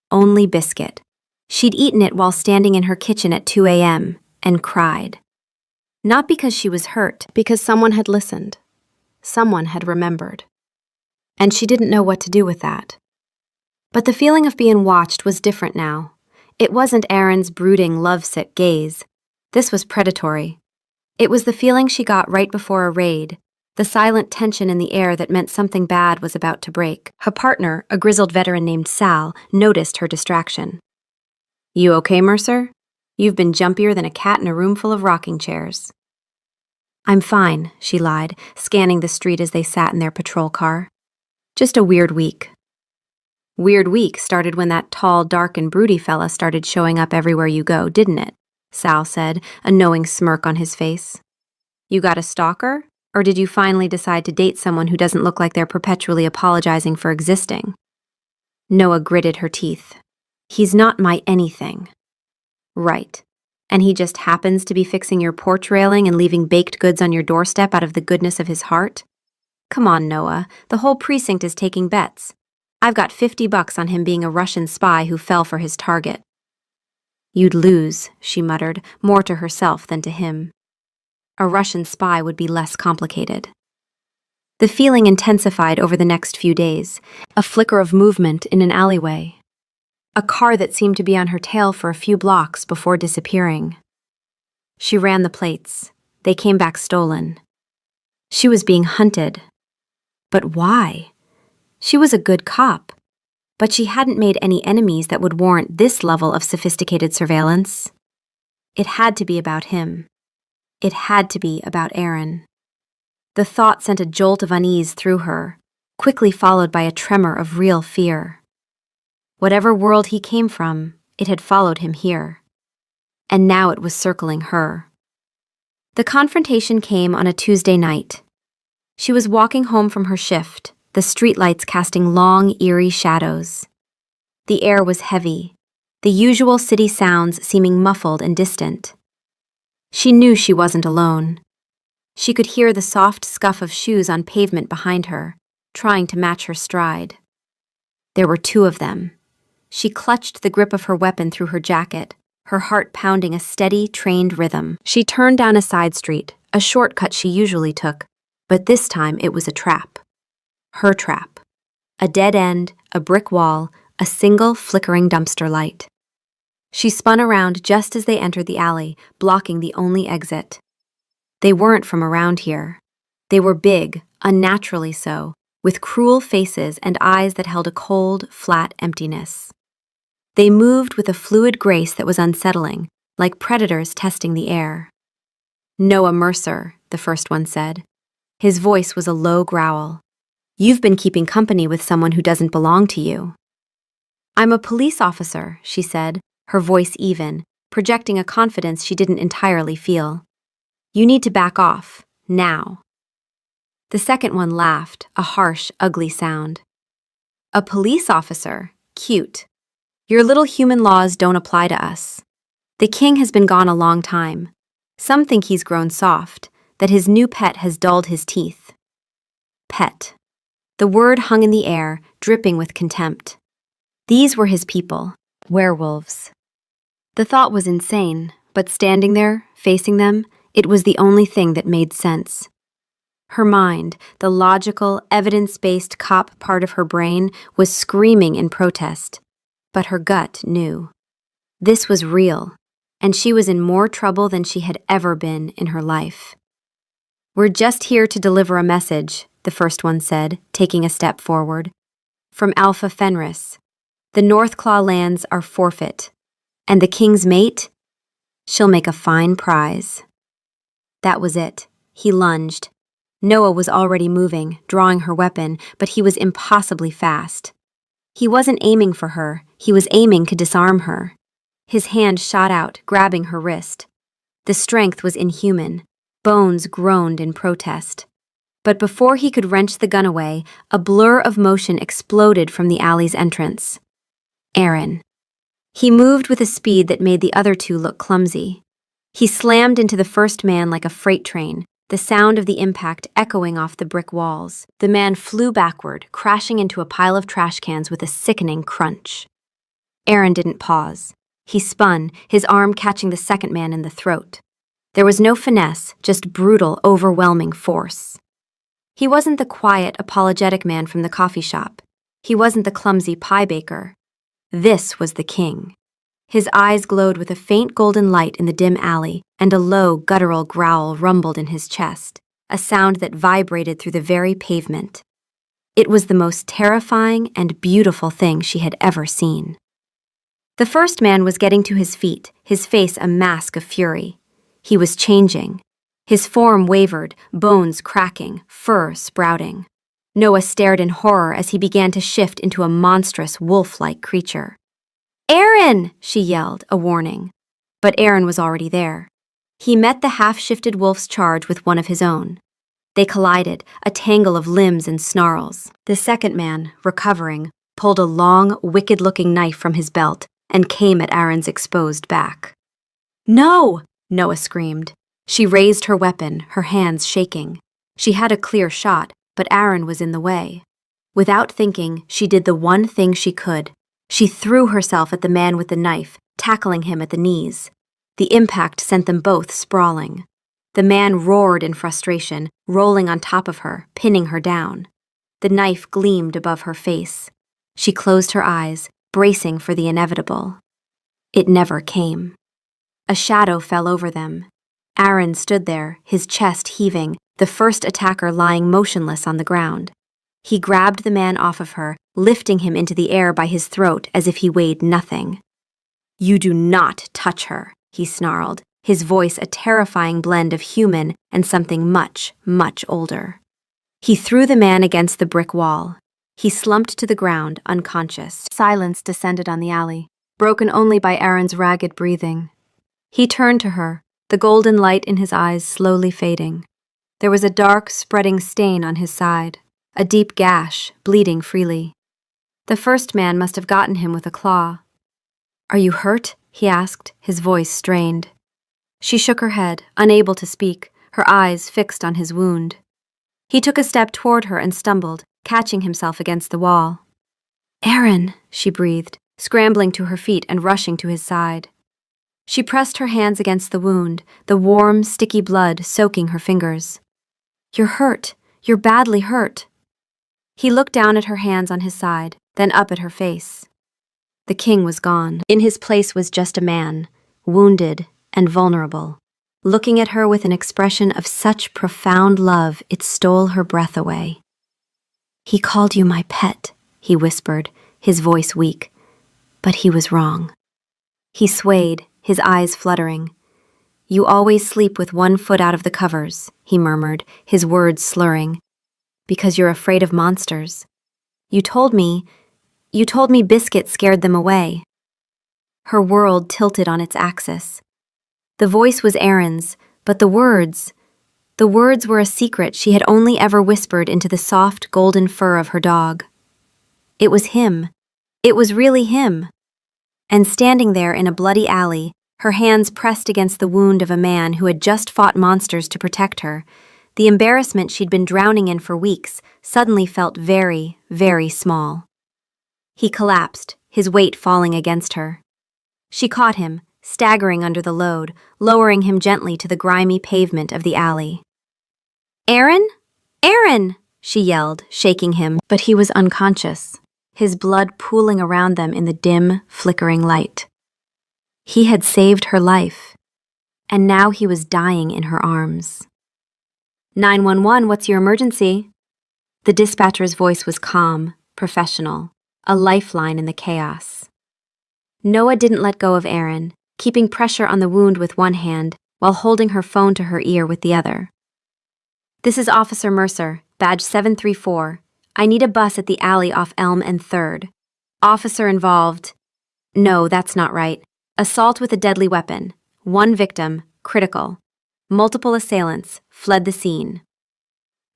Only Biscuit. She'd eaten it while standing in her kitchen at 2 a.m. and cried. Not because she was hurt, because someone had listened. Someone had remembered. And she didn't know what to do with that. But the feeling of being watched was different now. It wasn't Aaron's brooding, lovesick gaze. This was predatory. It was the feeling she got right before a raid, the silent tension in the air that meant something bad was about to break. Her partner, a grizzled veteran named Sal, noticed her distraction. You okay, Mercer? You've been jumpier than a cat in a room full of rocking chairs. I'm fine, she lied, scanning the street as they sat in their patrol car. Just a weird week. Weird week started when that tall, dark, and broody fella started showing up everywhere you go, didn't it? Sal said, a knowing smirk on his face. You got a stalker? Or did you finally decide to date someone who doesn't look like they're perpetually apologizing for existing? Noah gritted her teeth. He's not my anything. Right. And he just happens to be fixing your porch railing and leaving baked goods on your doorstep out of the goodness of his heart? Come on, Noah. The whole precinct is taking bets. I've got $50 on him being a Russian spy who fell for his target. You'd lose, she muttered, more to herself than to him. A Russian spy would be less complicated. The feeling intensified over the next few days, a flicker of movement in an alleyway. A car that seemed to be on her tail for a few blocks before disappearing. She ran the plates. They came back stolen. She was being hunted. But why? She was a good cop. But she hadn't made any enemies that would warrant this level of sophisticated surveillance. It had to be about him. It had to be about Aaron. The thought sent a jolt of unease through her, quickly followed by a tremor of real fear. Whatever world he came from, it had followed him here. And now it was circling her. The confrontation came on a Tuesday night. She was walking home from her shift, the streetlights casting long, eerie shadows. The air was heavy, the usual city sounds seeming muffled and distant. She knew she wasn't alone. She could hear the soft scuff of shoes on pavement behind her, trying to match her stride. There were two of them. She clutched the grip of her weapon through her jacket, her heart pounding a steady, trained rhythm. She turned down a side street, a shortcut she usually took, but this time it was a trap. Her trap. A dead end, a brick wall, a single flickering dumpster light. She spun around just as they entered the alley, blocking the only exit. They weren't from around here. They were big, unnaturally so, with cruel faces and eyes that held a cold, flat emptiness. They moved with a fluid grace that was unsettling, like predators testing the air. Noah Mercer, the first one said. His voice was a low growl. You've been keeping company with someone who doesn't belong to you. I'm a police officer, she said, her voice even, projecting a confidence she didn't entirely feel. You need to back off, now. The second one laughed, a harsh, ugly sound. A police officer? Cute. Your little human laws don't apply to us. The king has been gone a long time. Some think he's grown soft, that his new pet has dulled his teeth. Pet. The word hung in the air, dripping with contempt. These were his people, werewolves. The thought was insane, but standing there, facing them, it was the only thing that made sense. Her mind, the logical, evidence-based cop part of her brain, was screaming in protest. But her gut knew. This was real, and she was in more trouble than she had ever been in her life. We're just here to deliver a message, the first one said, taking a step forward. From Alpha Fenris. The Northclaw lands are forfeit. And the king's mate? She'll make a fine prize. That was it. He lunged. Noah was already moving, drawing her weapon, but he was impossibly fast. He wasn't aiming for her, he was aiming to disarm her. His hand shot out, grabbing her wrist. The strength was inhuman. Bones groaned in protest. But before he could wrench the gun away, a blur of motion exploded from the alley's entrance. Aaron. He moved with a speed that made the other two look clumsy. He slammed into the first man like a freight train, the sound of the impact echoing off the brick walls. The man flew backward, crashing into a pile of trash cans with a sickening crunch. Aaron didn't pause. He spun, his arm catching the second man in the throat. There was no finesse, just brutal, overwhelming force. He wasn't the quiet, apologetic man from the coffee shop. He wasn't the clumsy pie baker. This was the king. His eyes glowed with a faint golden light in the dim alley, and a low, guttural growl rumbled in his chest, a sound that vibrated through the very pavement. It was the most terrifying and beautiful thing she had ever seen. The first man was getting to his feet, his face a mask of fury. He was changing. His form wavered, bones cracking, fur sprouting. Noah stared in horror as he began to shift into a monstrous wolf-like creature. "Aaron!" she yelled, a warning. But Aaron was already there. He met the half-shifted wolf's charge with one of his own. They collided, a tangle of limbs and snarls. The second man, recovering, pulled a long, wicked-looking knife from his belt and came at Aaron's exposed back. "No!" Noah screamed. She raised her weapon, her hands shaking. She had a clear shot, but Aaron was in the way. Without thinking, she did the one thing she could. She threw herself at the man with the knife, tackling him at the knees. The impact sent them both sprawling. The man roared in frustration, rolling on top of her, pinning her down. The knife gleamed above her face. She closed her eyes, bracing for the inevitable. It never came. A shadow fell over them. Aaron stood there, his chest heaving, the first attacker lying motionless on the ground. He grabbed the man off of her, lifting him into the air by his throat as if he weighed nothing. "You do not touch her," he snarled, his voice a terrifying blend of human and something much, much older. He threw the man against the brick wall. He slumped to the ground, unconscious. Silence descended on the alley, broken only by Aaron's ragged breathing. He turned to her, the golden light in his eyes slowly fading. There was a dark, spreading stain on his side, a deep gash, bleeding freely. The first man must have gotten him with a claw. "Are you hurt?" he asked, his voice strained. She shook her head, unable to speak, her eyes fixed on his wound. He took a step toward her and stumbled, catching himself against the wall. "Aaron," she breathed, scrambling to her feet and rushing to his side. She pressed her hands against the wound, the warm, sticky blood soaking her fingers. "You're hurt. You're badly hurt." He looked down at her hands on his side, then up at her face. The king was gone. In his place was just a man, wounded and vulnerable, looking at her with an expression of such profound love it stole her breath away. "He called you my pet," he whispered, his voice weak. But he was wrong. He swayed, his eyes fluttering. "You always sleep with one foot out of the covers," he murmured, his words slurring. "Because you're afraid of monsters. You told me Biscuit scared them away." Her world tilted on its axis. The voice was Aaron's, but the words were a secret she had only ever whispered into the soft, golden fur of her dog. It was him. It was really him. And standing there in a bloody alley, her hands pressed against the wound of a man who had just fought monsters to protect her, the embarrassment she'd been drowning in for weeks suddenly felt very, very small. He collapsed, his weight falling against her. She caught him, staggering under the load, lowering him gently to the grimy pavement of the alley. "Aaron? Aaron!" she yelled, shaking him, but he was unconscious, his blood pooling around them in the dim, flickering light. He had saved her life, and now he was dying in her arms. 911, what's your emergency?" The dispatcher's voice was calm, professional, a lifeline in the chaos. Noah didn't let go of Aaron, keeping pressure on the wound with one hand while holding her phone to her ear with the other. "This is Officer Mercer, badge 734. I need a bus at the alley off Elm and 3rd. Officer involved." "No, that's not right. Assault with a deadly weapon. One victim, critical. Multiple assailants, fled the scene."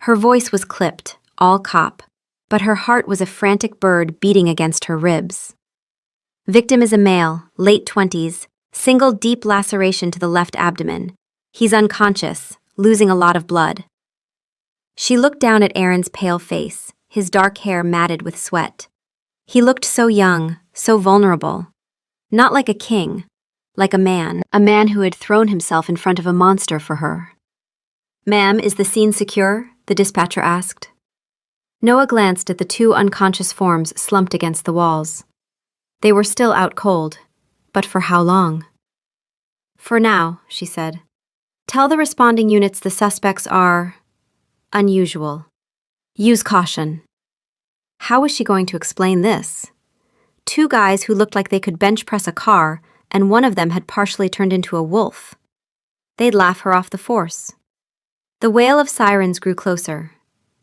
Her voice was clipped, all cop, but her heart was a frantic bird beating against her ribs. "Victim is a male, late 20s, single deep laceration to the left abdomen. He's unconscious, losing a lot of blood." She looked down at Aaron's pale face, his dark hair matted with sweat. He looked so young, so vulnerable. Not like a king, like a man who had thrown himself in front of a monster for her. "Ma'am, is the scene secure?" the dispatcher asked. Noah glanced at the two unconscious forms slumped against the walls. They were still out cold, but for how long? "For now," she said. "Tell the responding units the suspects are unusual. Use caution." How was she going to explain this? Two guys who looked like they could bench press a car, and one of them had partially turned into a wolf. They'd laugh her off the force. The wail of sirens grew closer.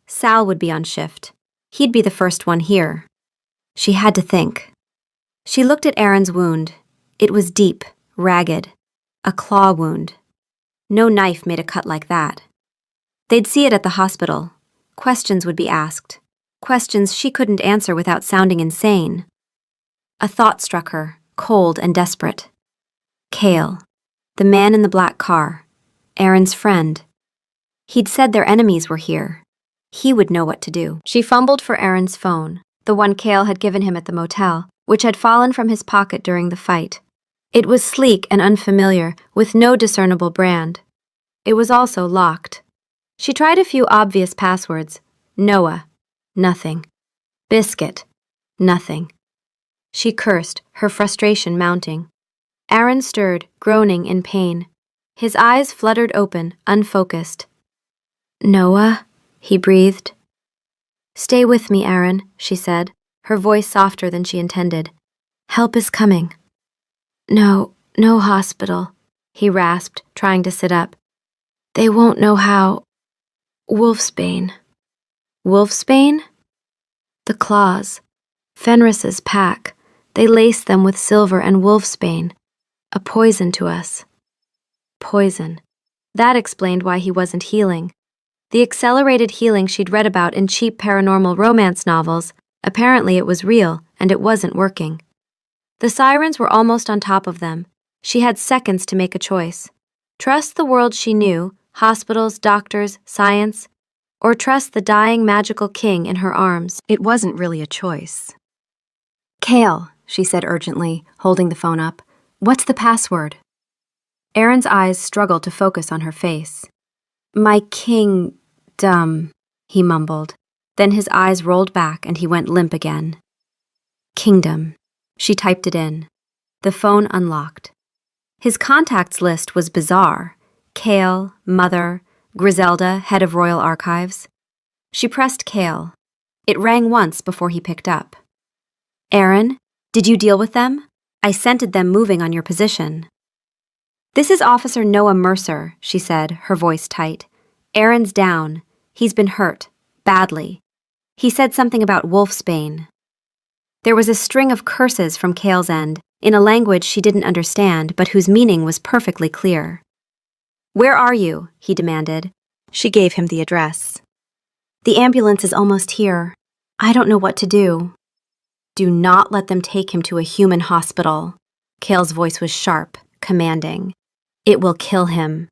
Sal would be on shift. He'd be the first one here. She had to think. She looked at Aaron's wound. It was deep, ragged. A claw wound. No knife made a cut like that. They'd see it at the hospital. Questions would be asked. Questions she couldn't answer without sounding insane. A thought struck her, cold and desperate. Cale, the man in the black car, Aaron's friend. He'd said their enemies were here. He would know what to do. She fumbled for Aaron's phone, the one Cale had given him at the motel, which had fallen from his pocket during the fight. It was sleek and unfamiliar, with no discernible brand. It was also locked. She tried a few obvious passwords. Noah. Nothing. Biscuit. Nothing. She cursed, her frustration mounting. Aaron stirred, groaning in pain. His eyes fluttered open, unfocused. Noah, he breathed. Stay with me, Aaron, she said, her voice softer than she intended. Help is coming. No hospital, he rasped, trying to sit up. They won't know how. Wolfsbane. Wolfsbane? The claws. Fenris's pack. They laced them with silver and wolfsbane. A poison to us. Poison. That explained why he wasn't healing. The accelerated healing she'd read about in cheap paranormal romance novels, apparently it was real, and it wasn't working. The sirens were almost on top of them. She had seconds to make a choice. Trust the world she knew, hospitals, doctors, science, or trust the dying magical king in her arms. It wasn't really a choice. Cale, she said urgently, holding the phone up. What's the password? Aaron's eyes struggled to focus on her face. My kingdom, he mumbled. Then his eyes rolled back and he went limp again. Kingdom. She typed it in. The phone unlocked. His contacts list was bizarre. Cale, Mother, Griselda, head of Royal Archives. She pressed Cale. It rang once before he picked up. Aaron, did you deal with them? I scented them moving on your position. This is Officer Noah Mercer, she said, her voice tight. Aaron's down. He's been hurt. Badly. He said something about wolfsbane. There was a string of curses from Cale's end, in a language she didn't understand but whose meaning was perfectly clear. Where are you? He demanded. She gave him the address. The ambulance is almost here. I don't know what to do. Do not let them take him to a human hospital. Cale's voice was sharp, commanding. It will kill him.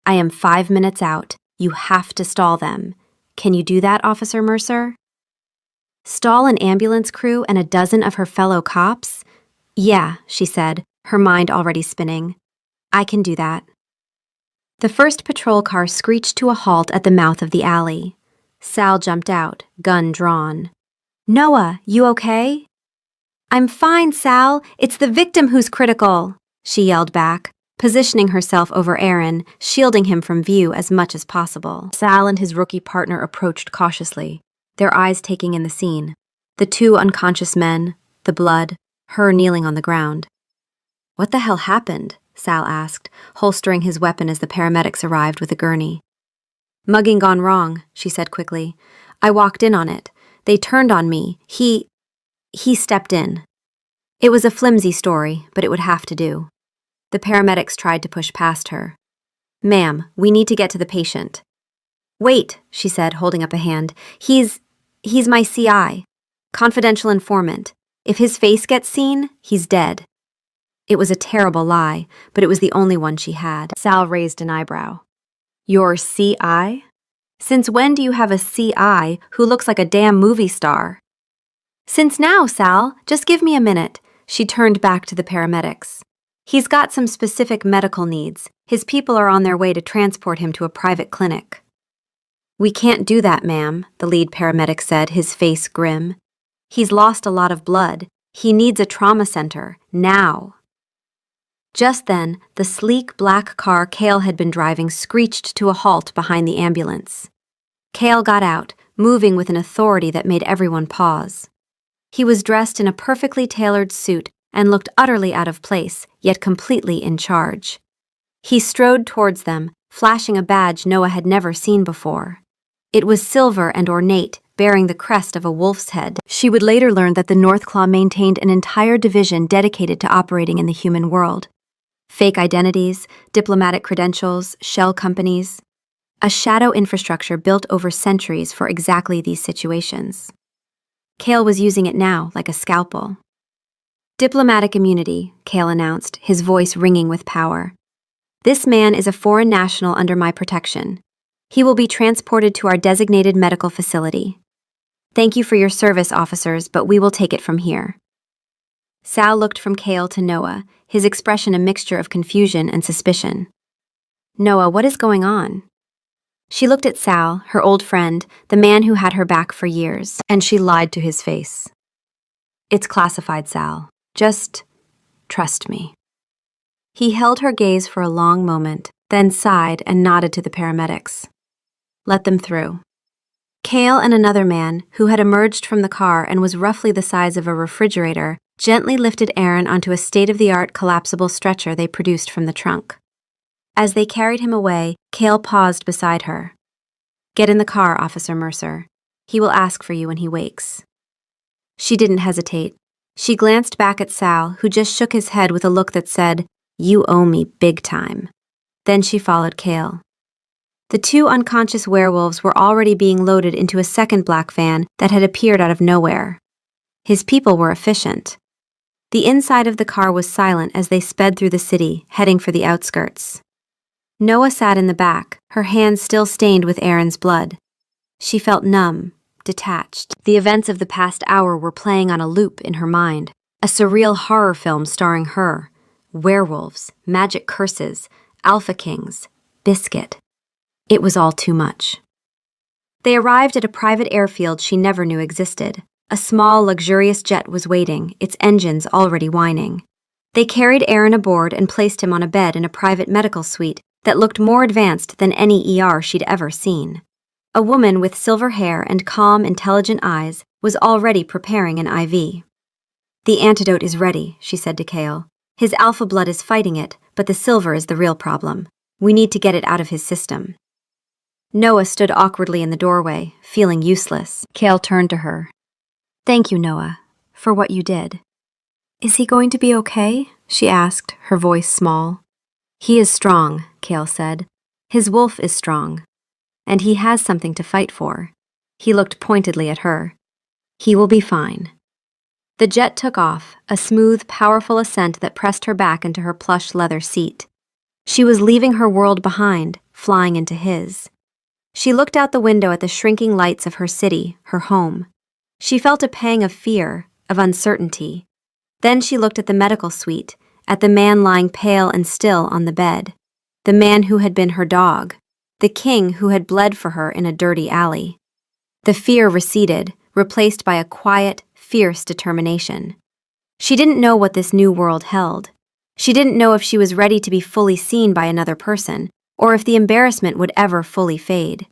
I am 5 minutes out. You have to stall them. Can you do that, Officer Mercer? Stall an ambulance crew and a dozen of her fellow cops? Yeah, she said, her mind already spinning. I can do that. The first patrol car screeched to a halt at the mouth of the alley. Sal jumped out, gun drawn. Noah, you okay? I'm fine, Sal. It's the victim who's critical, she yelled back, positioning herself over Aaron, shielding him from view as much as possible. Sal and his rookie partner approached cautiously, their eyes taking in the scene. The two unconscious men, the blood, her kneeling on the ground. What the hell happened? Sal asked, holstering his weapon as the paramedics arrived with a gurney. Mugging gone wrong, she said quickly. I walked in on it. They turned on me. He stepped in. It was a flimsy story, but it would have to do. The paramedics tried to push past her. Ma'am, we need to get to the patient. Wait, she said, holding up a hand. He's my CI. Confidential informant. If his face gets seen, he's dead. It was a terrible lie, but it was the only one she had. Sal raised an eyebrow. Your CI? Since when do you have a CI who looks like a damn movie star? Since now, Sal. Just give me a minute. She turned back to the paramedics. He's got some specific medical needs. His people are on their way to transport him to a private clinic. We can't do that, ma'am, the lead paramedic said, his face grim. He's lost a lot of blood. He needs a trauma center, now. Just then, the sleek black car Cale had been driving screeched to a halt behind the ambulance. Cale got out, moving with an authority that made everyone pause. He was dressed in a perfectly tailored suit and looked utterly out of place, yet completely in charge. He strode towards them, flashing a badge Noah had never seen before. It was silver and ornate, bearing the crest of a wolf's head. She would later learn that the Northclaw maintained an entire division dedicated to operating in the human world. Fake identities, diplomatic credentials, shell companies. A shadow infrastructure built over centuries for exactly these situations. Kale was using it now like a scalpel. Diplomatic immunity, Kale announced, his voice ringing with power. This man is a foreign national under my protection. He will be transported to our designated medical facility. Thank you for your service, officers, but we will take it from here. Sal looked from Kale to Noah, his expression a mixture of confusion and suspicion. Noah, what is going on? She looked at Sal, her old friend, the man who had her back for years, and she lied to his face. It's classified, Sal. Just trust me. He held her gaze for a long moment, then sighed and nodded to the paramedics. Let them through. Kale and another man, who had emerged from the car and was roughly the size of a refrigerator, gently lifted Aaron onto a state-of-the-art collapsible stretcher they produced from the trunk. As they carried him away, Kale paused beside her. Get in the car, Officer Mercer. He will ask for you when he wakes. She didn't hesitate. She glanced back at Sal, who just shook his head with a look that said, You owe me big time. Then she followed Kale. The two unconscious werewolves were already being loaded into a second black van that had appeared out of nowhere. His people were efficient. The inside of the car was silent as they sped through the city, heading for the outskirts. Noah sat in the back, her hands still stained with Aaron's blood. She felt numb, detached. The events of the past hour were playing on a loop in her mind, a surreal horror film starring her, werewolves, magic curses, alpha kings, Biscuit. It was all too much. They arrived at a private airfield she never knew existed. A small, luxurious jet was waiting, its engines already whining. They carried Aaron aboard and placed him on a bed in a private medical suite that looked more advanced than any ER she'd ever seen. A woman with silver hair and calm, intelligent eyes was already preparing an IV. The antidote is ready, she said to Kale. His alpha blood is fighting it, but the silver is the real problem. We need to get it out of his system. Noah stood awkwardly in the doorway, feeling useless. Kale turned to her. Thank you, Noah, for what you did. Is he going to be okay? She asked, her voice small. He is strong, Kale said. His wolf is strong. And he has something to fight for. He looked pointedly at her. He will be fine. The jet took off, a smooth, powerful ascent that pressed her back into her plush leather seat. She was leaving her world behind, flying into his. She looked out the window at the shrinking lights of her city, her home. She felt a pang of fear, of uncertainty. Then she looked at the medical suite, at the man lying pale and still on the bed. The man who had been her dog. The king who had bled for her in a dirty alley. The fear receded, replaced by a quiet, fierce determination. She didn't know what this new world held. She didn't know if she was ready to be fully seen by another person, or if the embarrassment would ever fully fade.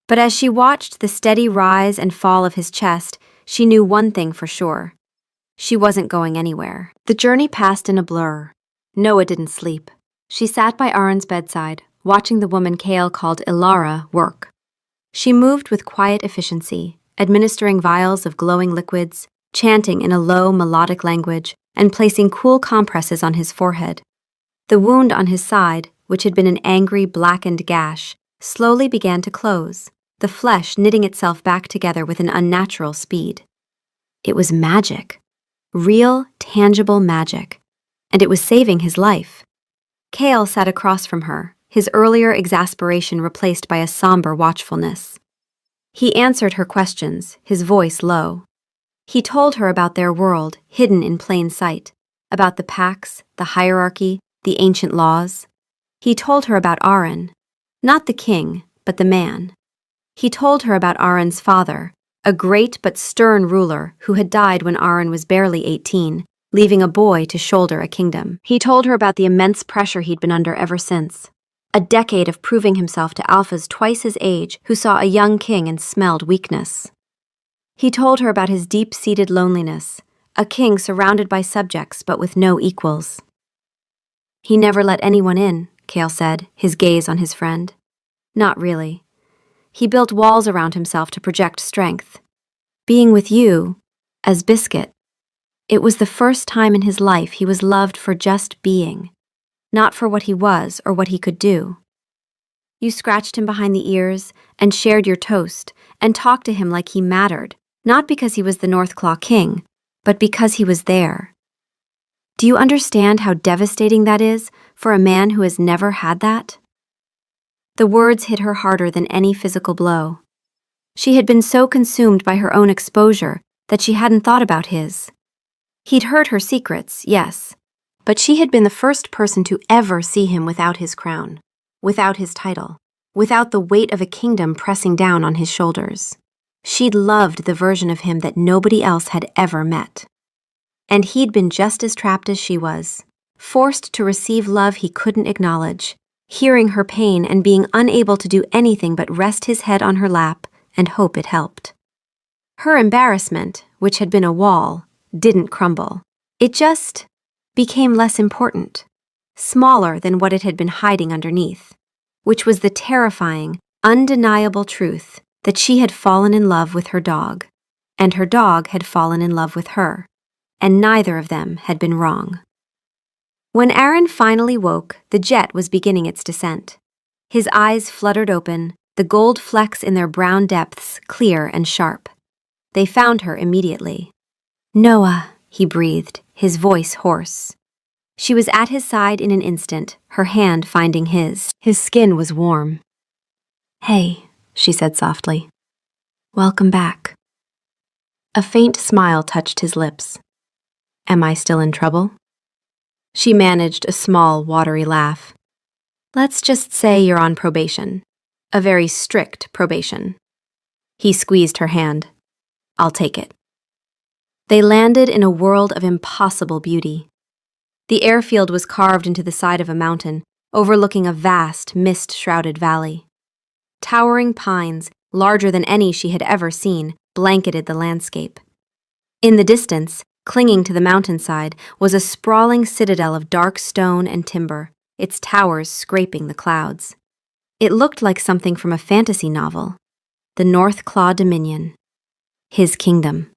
But as she watched the steady rise and fall of his chest, she knew one thing for sure. She wasn't going anywhere. The journey passed in a blur. Noah didn't sleep. She sat by Aaron's bedside, watching the woman Kale called Ilara work. She moved with quiet efficiency, administering vials of glowing liquids, chanting in a low, melodic language, and placing cool compresses on his forehead. The wound on his side, which had been an angry, blackened gash, slowly began to close, the flesh knitting itself back together with an unnatural speed. It was magic. Real, tangible magic. And it was saving his life. Kale sat across from her, his earlier exasperation replaced by a somber watchfulness. He answered her questions, his voice low. He told her about their world, hidden in plain sight, about the pacts, the hierarchy, the ancient laws. He told her about Aaron, not the king, but the man. He told her about Aaron's father, a great but stern ruler who had died when Aaron was barely 18, leaving a boy to shoulder a kingdom. He told her about the immense pressure he'd been under ever since. A decade of proving himself to alphas twice his age who saw a young king and smelled weakness. He told her about his deep-seated loneliness, a king surrounded by subjects but with no equals. He never let anyone in, Kale said, his gaze on his friend. Not really. He built walls around himself to project strength. Being with you, as Biscuit, it was the first time in his life he was loved for just being. not for what he was or what he could do. You scratched him behind the ears and shared your toast and talked to him like he mattered, not because he was the Northclaw King, but because he was there. Do you understand how devastating that is for a man who has never had that? The words hit her harder than any physical blow. She had been so consumed by her own exposure that she hadn't thought about his. He'd heard her secrets, yes, but she had been the first person to ever see him without his crown, without his title, without the weight of a kingdom pressing down on his shoulders. She'd loved the version of him that nobody else had ever met. And he'd been just as trapped as she was, forced to receive love he couldn't acknowledge, hearing her pain and being unable to do anything but rest his head on her lap and hope it helped. Her embarrassment, which had been a wall, didn't crumble. It just became less important, smaller than what it had been hiding underneath, which was the terrifying, undeniable truth that she had fallen in love with her dog, and her dog had fallen in love with her, and neither of them had been wrong. When Aaron finally woke, the jet was beginning its descent. His eyes fluttered open, the gold flecks in their brown depths clear and sharp. They found her immediately. "Noah," he breathed, his voice hoarse. She was at his side in an instant, her hand finding his. His skin was warm. "Hey," she said softly. "Welcome back." A faint smile touched his lips. "Am I still in trouble?" She managed a small, watery laugh. "Let's just say you're on probation. A very strict probation." He squeezed her hand. "I'll take it." They landed in a world of impossible beauty. The airfield was carved into the side of a mountain, overlooking a vast, mist-shrouded valley. Towering pines, larger than any she had ever seen, blanketed the landscape. In the distance, clinging to the mountainside, was a sprawling citadel of dark stone and timber, its towers scraping the clouds. It looked like something from a fantasy novel. The Northclaw Dominion. His kingdom.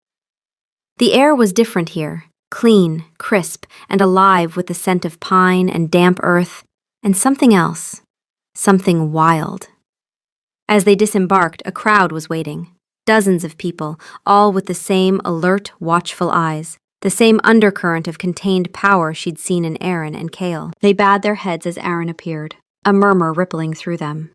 The air was different here, clean, crisp, and alive with the scent of pine and damp earth, and something else, something wild. As they disembarked, a crowd was waiting. Dozens of people, all with the same alert, watchful eyes, the same undercurrent of contained power she'd seen in Aaron and Kale. They bowed their heads as Aaron appeared, a murmur rippling through them.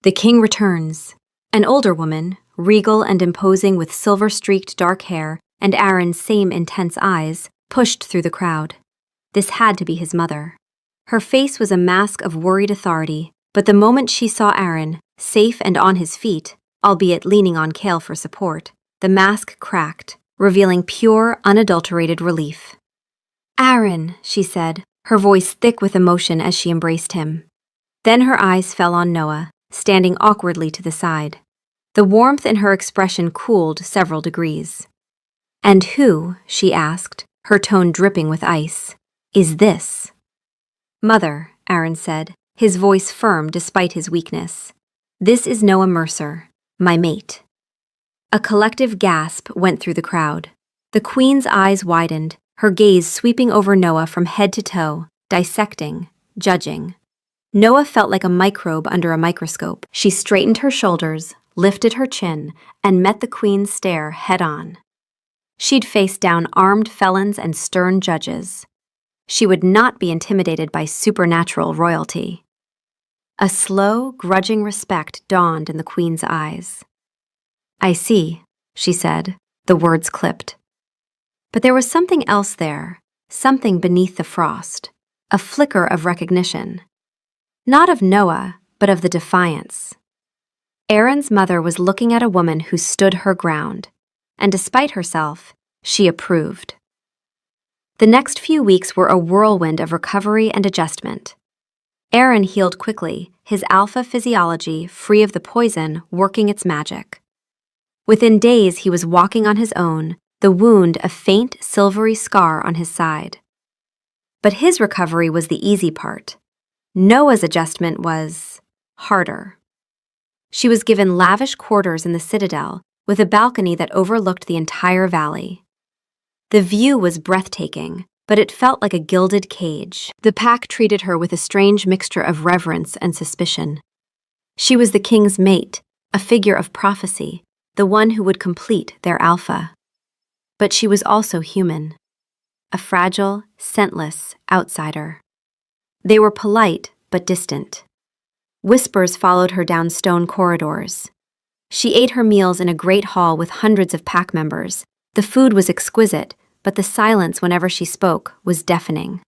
"The king returns." An older woman, regal and imposing with silver-streaked dark hair and Aaron's same intense eyes, pushed through the crowd. This had to be his mother. Her face was a mask of worried authority, but the moment she saw Aaron, safe and on his feet, albeit leaning on Kale for support, the mask cracked, revealing pure, unadulterated relief. "Aaron," she said, her voice thick with emotion as she embraced him. Then her eyes fell on Noah, standing awkwardly to the side. The warmth in her expression cooled several degrees. "And who," she asked, her tone dripping with ice, "is this?" "Mother," Aaron said, his voice firm despite his weakness. "This is Noah Mercer, my mate." A collective gasp went through the crowd. The queen's eyes widened, her gaze sweeping over Noah from head to toe, dissecting, judging. Noah felt like a microbe under a microscope. She straightened her shoulders, lifted her chin, and met the queen's stare head-on. She'd faced down armed felons and stern judges. She would not be intimidated by supernatural royalty. A slow, grudging respect dawned in the queen's eyes. "I see," she said, the words clipped. But there was something else there, something beneath the frost, a flicker of recognition. Not of Noah, but of the defiance. Aaron's mother was looking at a woman who stood her ground, and despite herself, she approved. The next few weeks were a whirlwind of recovery and adjustment. Aaron healed quickly, his alpha physiology, free of the poison, working its magic. Within days, he was walking on his own, the wound a faint, silvery scar on his side. But his recovery was the easy part. Noah's adjustment was harder. She was given lavish quarters in the citadel, with a balcony that overlooked the entire valley. The view was breathtaking, but it felt like a gilded cage. The pack treated her with a strange mixture of reverence and suspicion. She was the king's mate, a figure of prophecy, the one who would complete their alpha. But she was also human, a fragile, scentless outsider. They were polite but distant. Whispers followed her down stone corridors. She ate her meals in a great hall with hundreds of pack members. The food was exquisite, but the silence whenever she spoke was deafening.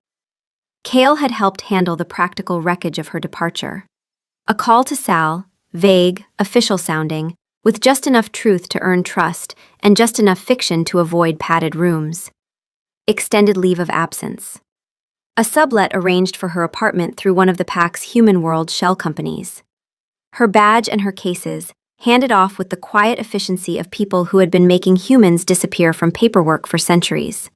Kale had helped handle the practical wreckage of her departure. A call to Sal, vague, official-sounding, with just enough truth to earn trust and just enough fiction to avoid padded rooms. Extended leave of absence. A sublet arranged for her apartment through one of the pack's Human World shell companies. Her badge and her cases, handed off with the quiet efficiency of people who had been making humans disappear from paperwork for centuries.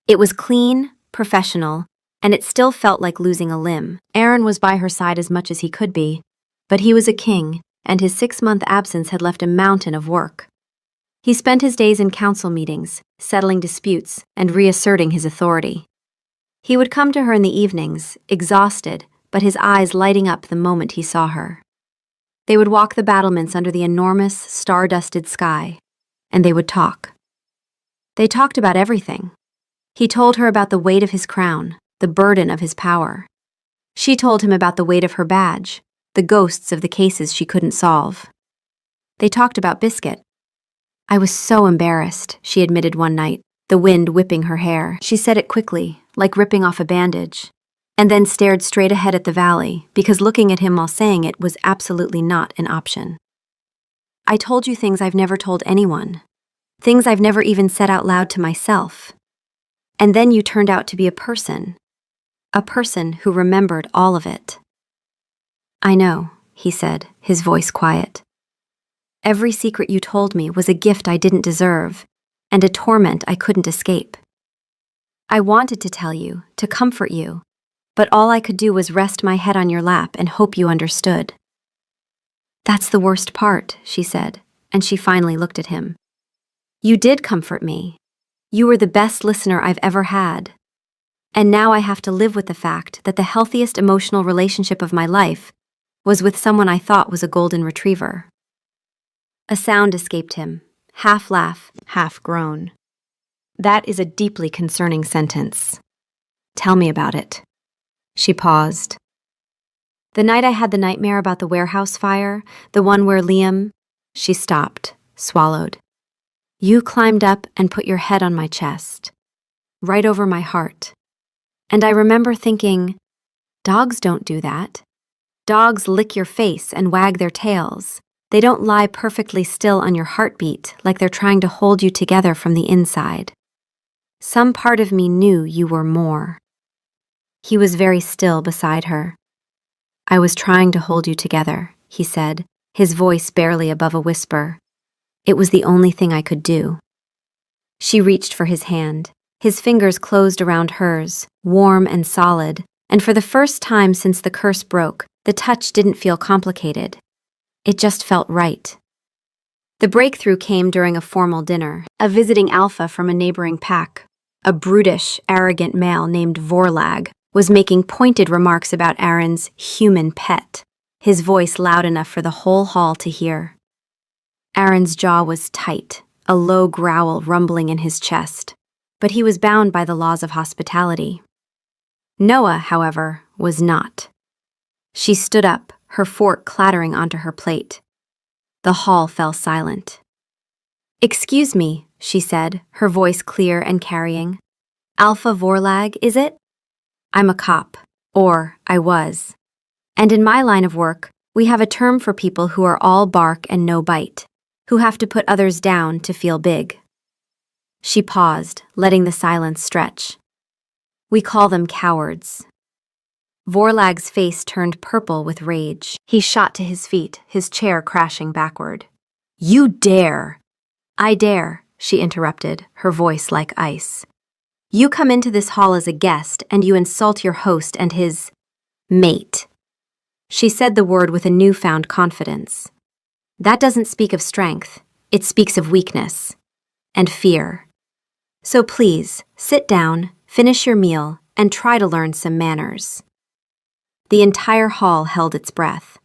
It was clean, professional, and it still felt like losing a limb. Aaron was by her side as much as he could be, but he was a king, and his 6-month absence had left a mountain of work. He spent his days in council meetings, settling disputes, and reasserting his authority. He would come to her in the evenings, exhausted, but his eyes lighting up the moment he saw her. They would walk the battlements under the enormous, star-dusted sky, and they would talk. They talked about everything. He told her about the weight of his crown, the burden of his power. She told him about the weight of her badge, the ghosts of the cases she couldn't solve. They talked about Biscuit. "I was so embarrassed," she admitted one night, the wind whipping her hair. She said it quickly, like ripping off a bandage, and then stared straight ahead at the valley, because looking at him while saying it was absolutely not an option. "I told you things I've never told anyone, things I've never even said out loud to myself. And then you turned out to be a person who remembered all of it." "I know," he said, his voice quiet. "Every secret you told me was a gift I didn't deserve, and a torment I couldn't escape. I wanted to tell you, to comfort you, but all I could do was rest my head on your lap and hope you understood." "That's the worst part," she said, and she finally looked at him. "You did comfort me. You were the best listener I've ever had. And now I have to live with the fact that the healthiest emotional relationship of my life was with someone I thought was a golden retriever." A sound escaped him, half laugh, half groan. "That is a deeply concerning sentence. Tell me about it." She paused. "The night I had the nightmare about the warehouse fire, the one where Liam—" She stopped, swallowed. "You climbed up and put your head on my chest, right over my heart. And I remember thinking, dogs don't do that. Dogs lick your face and wag their tails. They don't lie perfectly still on your heartbeat like they're trying to hold you together from the inside. Some part of me knew you were more." He was very still beside her. "I was trying to hold you together," he said, his voice barely above a whisper. "It was the only thing I could do." She reached for his hand. His fingers closed around hers, warm and solid, and for the first time since the curse broke, the touch didn't feel complicated. It just felt right. The breakthrough came during a formal dinner. A visiting alpha from a neighboring pack, a brutish, arrogant male named Vorlag, was making pointed remarks about Aaron's human pet, his voice loud enough for the whole hall to hear. Aaron's jaw was tight, a low growl rumbling in his chest, but he was bound by the laws of hospitality. Noah, however, was not. She stood up, her fork clattering onto her plate. The hall fell silent. "Excuse me," she said, her voice clear and carrying. "Alpha Vorlag, is it? I'm a cop, or I was. And in my line of work, we have a term for people who are all bark and no bite, who have to put others down to feel big." She paused, letting the silence stretch. "We call them cowards." Vorlag's face turned purple with rage. He shot to his feet, his chair crashing backward. "You dare!" "I dare," she interrupted, her voice like ice. "You come into this hall as a guest and you insult your host and his mate." She said the word with a newfound confidence. "That doesn't speak of strength, it speaks of weakness and fear. So please, sit down, finish your meal, and try to learn some manners." The entire hall held its breath.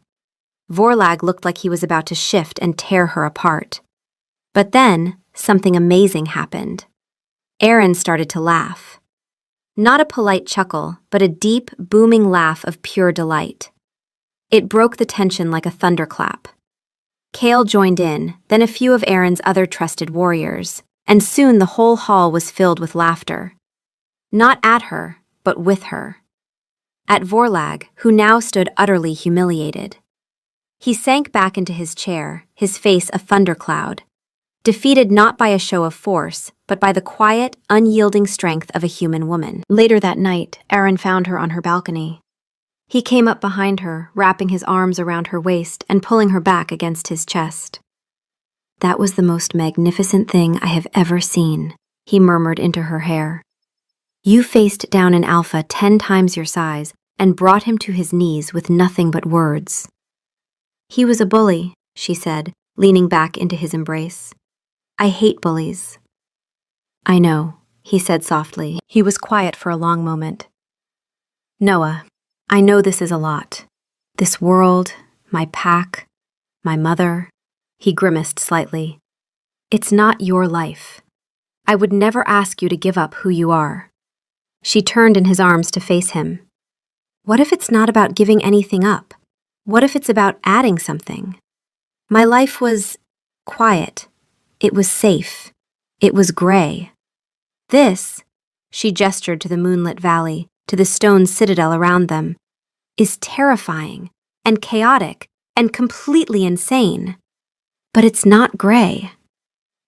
Vorlag looked like he was about to shift and tear her apart. But then, something amazing happened. Aaron started to laugh. Not a polite chuckle, but a deep, booming laugh of pure delight. It broke the tension like a thunderclap. Kale joined in, then a few of Aaron's other trusted warriors, and soon the whole hall was filled with laughter. Not at her, but with her. At Vorlag, who now stood utterly humiliated. He sank back into his chair, his face a thundercloud, defeated not by a show of force, but by the quiet, unyielding strength of a human woman. Later that night, Aaron found her on her balcony. He came up behind her, wrapping his arms around her waist and pulling her back against his chest. "That was the most magnificent thing I have ever seen," he murmured into her hair. "You faced down an alpha 10 times your size and brought him to his knees with nothing but words." "He was a bully," she said, leaning back into his embrace. "I hate bullies." "I know," he said softly. He was quiet for a long moment. "Noah, I know this is a lot. This world, my pack, my mother." He grimaced slightly. "It's not your life. I would never ask you to give up who you are." She turned in his arms to face him. "What if it's not about giving anything up? What if it's about adding something? My life was quiet. It was safe. It was gray. This," she gestured to the moonlit valley, to the stone citadel around them, "is terrifying and chaotic and completely insane. But it's not gray."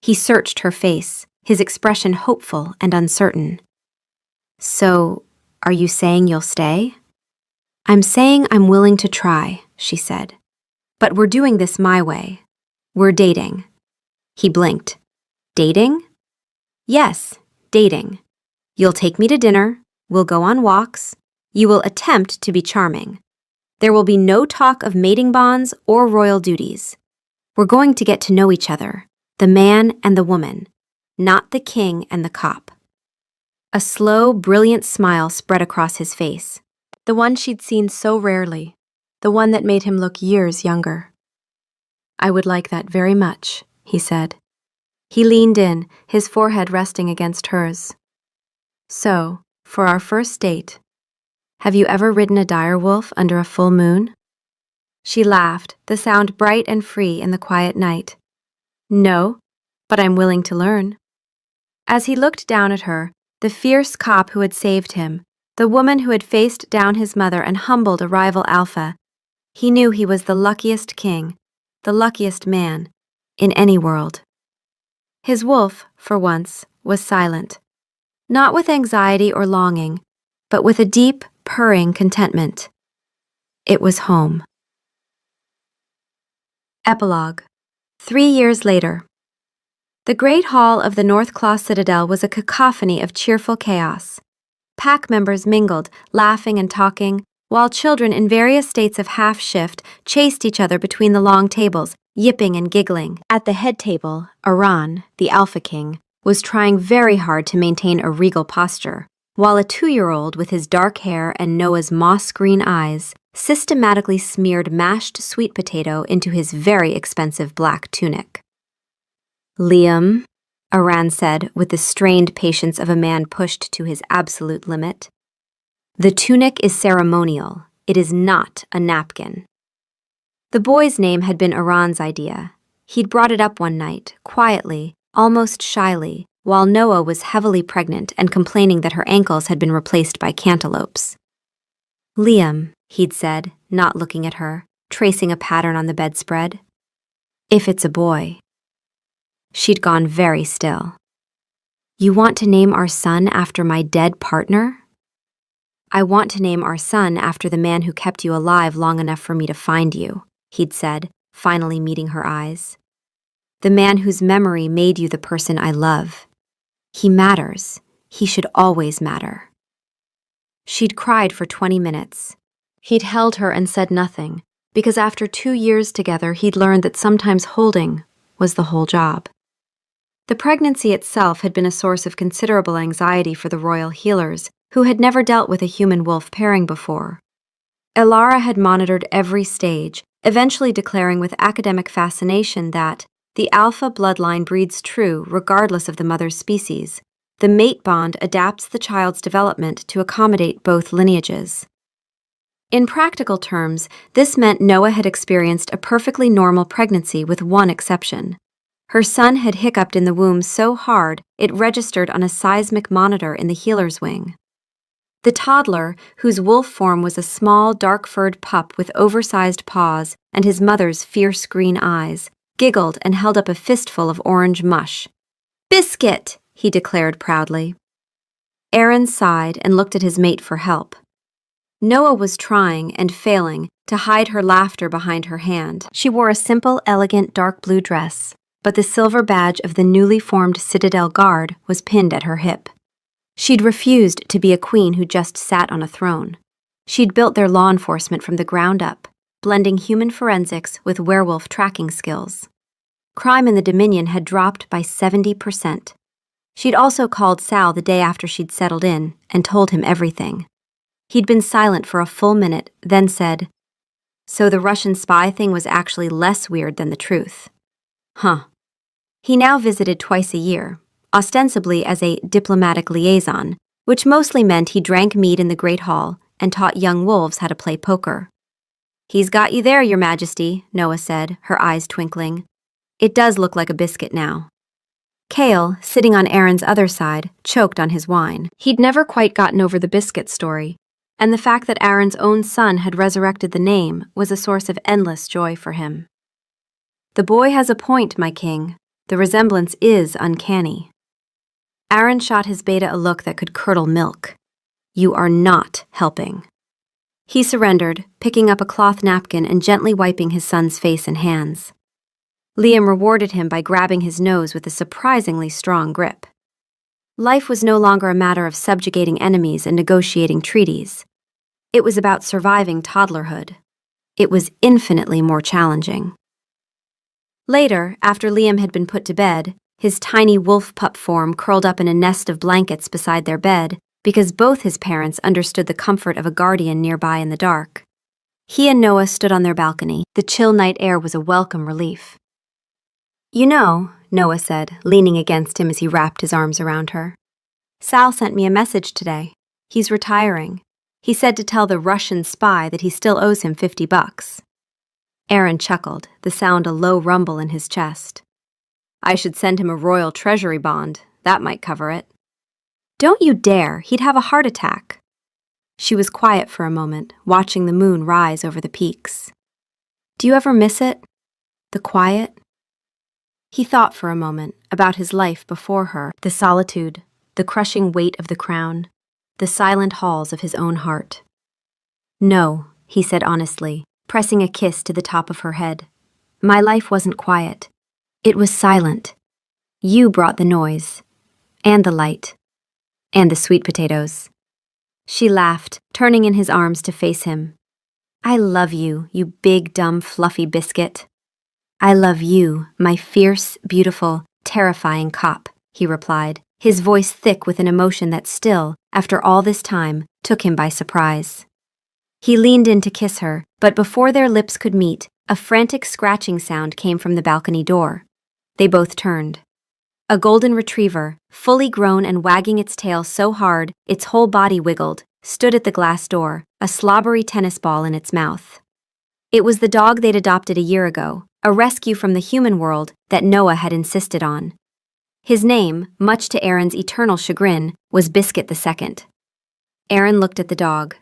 He searched her face, his expression hopeful and uncertain. "So, are you saying you'll stay?" "I'm saying I'm willing to try," she said. "But we're doing this my way. We're dating." He blinked. "Dating?" "Yes, dating. You'll take me to dinner, we'll go on walks, you will attempt to be charming. There will be no talk of mating bonds or royal duties. We're going to get to know each other, the man and the woman, not the king and the cop." A slow, brilliant smile spread across his face, the one she'd seen so rarely, the one that made him look years younger. "I would like that very much," he said. He leaned in, his forehead resting against hers. "So, for our first date, have you ever ridden a direwolf under a full moon?" She laughed, the sound bright and free in the quiet night. "No, but I'm willing to learn." As he looked down at her, the fierce cop who had saved him, the woman who had faced down his mother and humbled a rival alpha, he knew he was the luckiest king, the luckiest man, in any world. His wolf, for once, was silent, not with anxiety or longing, but with a deep, purring contentment. It was home. Epilogue. 3 years later. The great hall of the Northclaw Citadel was a cacophony of cheerful chaos. Pack members mingled, laughing and talking, while children in various states of half-shift chased each other between the long tables, yipping and giggling. At the head table, Aran, the Alpha King, was trying very hard to maintain a regal posture, while a 2-year-old with his dark hair and Noah's moss-green eyes systematically smeared mashed sweet potato into his very expensive black tunic. "Liam," Aran said with the strained patience of a man pushed to his absolute limit, "the tunic is ceremonial. It is not a napkin." The boy's name had been Aran's idea. He'd brought it up one night, quietly, almost shyly, while Noah was heavily pregnant and complaining that her ankles had been replaced by cantaloupes. "Liam," he'd said, not looking at her, tracing a pattern on the bedspread. "If it's a boy." She'd gone very still. "You want to name our son after my dead partner?" "I want to name our son after the man who kept you alive long enough for me to find you," he'd said, finally meeting her eyes. "The man whose memory made you the person I love. He matters. He should always matter." She'd cried for 20 minutes. He'd held her and said nothing, because after 2 years together he'd learned that sometimes holding was the whole job. The pregnancy itself had been a source of considerable anxiety for the royal healers, who had never dealt with a human-wolf pairing before. Elara had monitored every stage, eventually declaring with academic fascination that the alpha bloodline breeds true regardless of the mother's species. The mate bond adapts the child's development to accommodate both lineages. In practical terms, this meant Noah had experienced a perfectly normal pregnancy with one exception. Her son had hiccuped in the womb so hard it registered on a seismic monitor in the healer's wing. The toddler, whose wolf form was a small, dark-furred pup with oversized paws and his mother's fierce green eyes, giggled and held up a fistful of orange mush. "Biscuit!" he declared proudly. Aaron sighed and looked at his mate for help. Noah was trying and failing to hide her laughter behind her hand. She wore a simple, elegant dark blue dress, but the silver badge of the newly formed Citadel Guard was pinned at her hip. She'd refused to be a queen who just sat on a throne. She'd built their law enforcement from the ground up, blending human forensics with werewolf tracking skills. Crime in the Dominion had dropped by 70%. She'd also called Sal the day after she'd settled in and told him everything. He'd been silent for a full minute, then said, "So the Russian spy thing was actually less weird than the truth." Huh. He now visited twice a year, ostensibly as a diplomatic liaison, which mostly meant he drank mead in the Great Hall and taught young wolves how to play poker. "He's got you there, Your Majesty," Noah said, her eyes twinkling. "It does look like a biscuit now." Kale, sitting on Aaron's other side, choked on his wine. He'd never quite gotten over the biscuit story, and the fact that Aaron's own son had resurrected the name was a source of endless joy for him. "The boy has a point, my king. The resemblance is uncanny." Aaron shot his beta a look that could curdle milk. "You are not helping." He surrendered, picking up a cloth napkin and gently wiping his son's face and hands. Liam rewarded him by grabbing his nose with a surprisingly strong grip. Life was no longer a matter of subjugating enemies and negotiating treaties. It was about surviving toddlerhood. It was infinitely more challenging. Later, after Liam had been put to bed, his tiny wolf pup form curled up in a nest of blankets beside their bed because both his parents understood the comfort of a guardian nearby in the dark. He and Noah stood on their balcony. The chill night air was a welcome relief. "You know," Noah said, leaning against him as he wrapped his arms around her, "Sal sent me a message today. He's retiring. He said to tell the Russian spy that he still owes him $50. Aaron chuckled, the sound a low rumble in his chest. "I should send him a royal treasury bond. That might cover it." "Don't you dare. He'd have a heart attack." She was quiet for a moment, watching the moon rise over the peaks. "Do you ever miss it? The quiet?" He thought for a moment about his life before her, the solitude, the crushing weight of the crown, the silent halls of his own heart. "No," he said honestly, pressing a kiss to the top of her head. "My life wasn't quiet. It was silent. You brought the noise, and the light, and the sweet potatoes." She laughed, turning in his arms to face him. "I love you, you big, dumb, fluffy biscuit." "I love you, my fierce, beautiful, terrifying cop," he replied, his voice thick with an emotion that still, after all this time, took him by surprise. He leaned in to kiss her, but before their lips could meet, a frantic scratching sound came from the balcony door. They both turned. A golden retriever, fully grown and wagging its tail so hard its whole body wiggled, stood at the glass door, a slobbery tennis ball in its mouth. It was the dog they'd adopted a year ago, a rescue from the human world that Noah had insisted on. His name, much to Aaron's eternal chagrin, was Biscuit II. Aaron looked at the dog.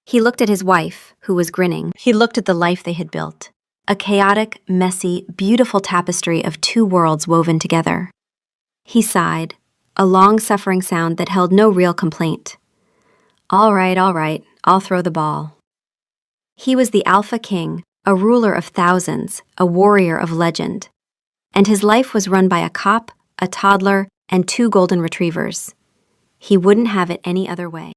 He looked at his wife, who was grinning. He looked at the life they had built. A chaotic, messy, beautiful tapestry of two worlds woven together. He sighed, a long-suffering sound that held no real complaint. All right, I'll throw the ball." He was the Alpha King, a ruler of thousands, a warrior of legend. And his life was run by a cop, a toddler, and two golden retrievers. He wouldn't have it any other way.